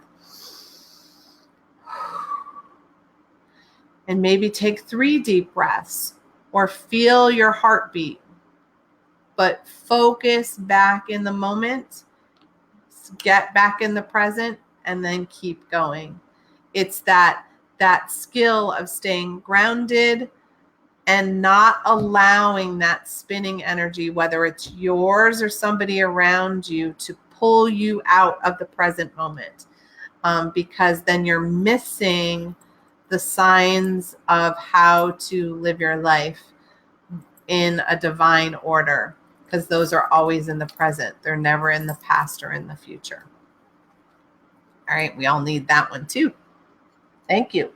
And maybe take 3 deep breaths or feel your heartbeat. But focus back in the moment, get back in the present, and then keep going. It's that skill of staying grounded and not allowing that spinning energy, whether it's yours or somebody around you, to pull you out of the present moment. Because then you're missing the signs of how to live your life in a divine order, because those are always in the present. They're never in the past or in the future. All right, we all need that one too. Thank you.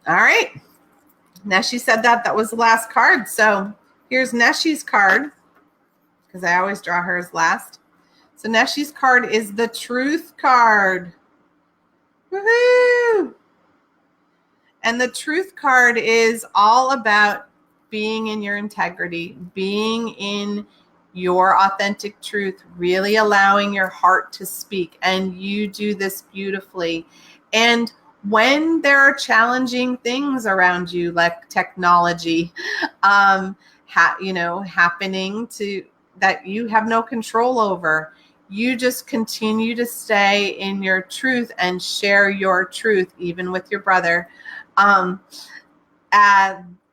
All right. Neshi said that was the last card. So here's Neshi's card, because I always draw hers last. So Neshi's card is the Truth card. Woohoo! And the Truth card is all about being in your integrity, being in your authentic truth, really allowing your heart to speak. And you do this beautifully. And when there are challenging things around you, like technology, happening to that you have no control over, you just continue to stay in your truth and share your truth, even with your brother,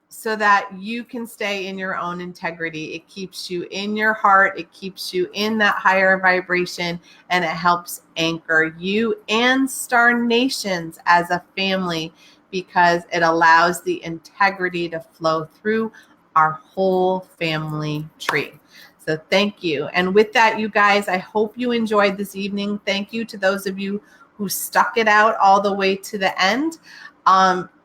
so that you can stay in your own integrity. It keeps you in your heart. It keeps you in that higher vibration, and it helps anchor you and Star Nations as a family, because it allows the integrity to flow through our whole family tree. So thank you. And with that, you guys, I hope you enjoyed this evening. Thank you to those of you who stuck it out all the way to the end.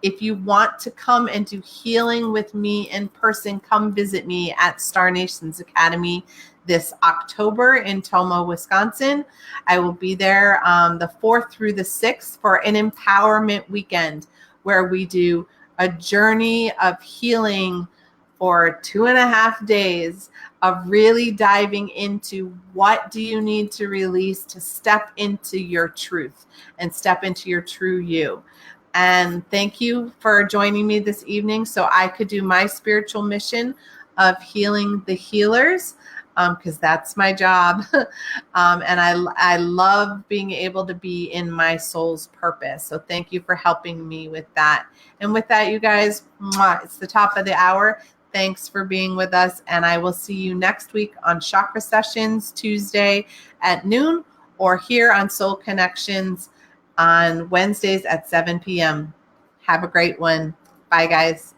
If you want to come and do healing with me in person, come visit me at Star Nations Academy this October in Tomah, Wisconsin. I will be there the 4th through the 6th for an empowerment weekend, where we do a journey of healing for 2.5 days of really diving into what do you need to release to step into your truth and step into your true you. And thank you for joining me this evening so I could do my spiritual mission of healing the healers, because that's my job. And I love being able to be in my soul's purpose. So thank you for helping me with that. And with that, you guys, it's the top of the hour. Thanks for being with us. And I will see you next week on Chakra Sessions, Tuesday at noon, or here on Soul Connections on Wednesdays at 7 p.m. Have a great one. Bye, guys.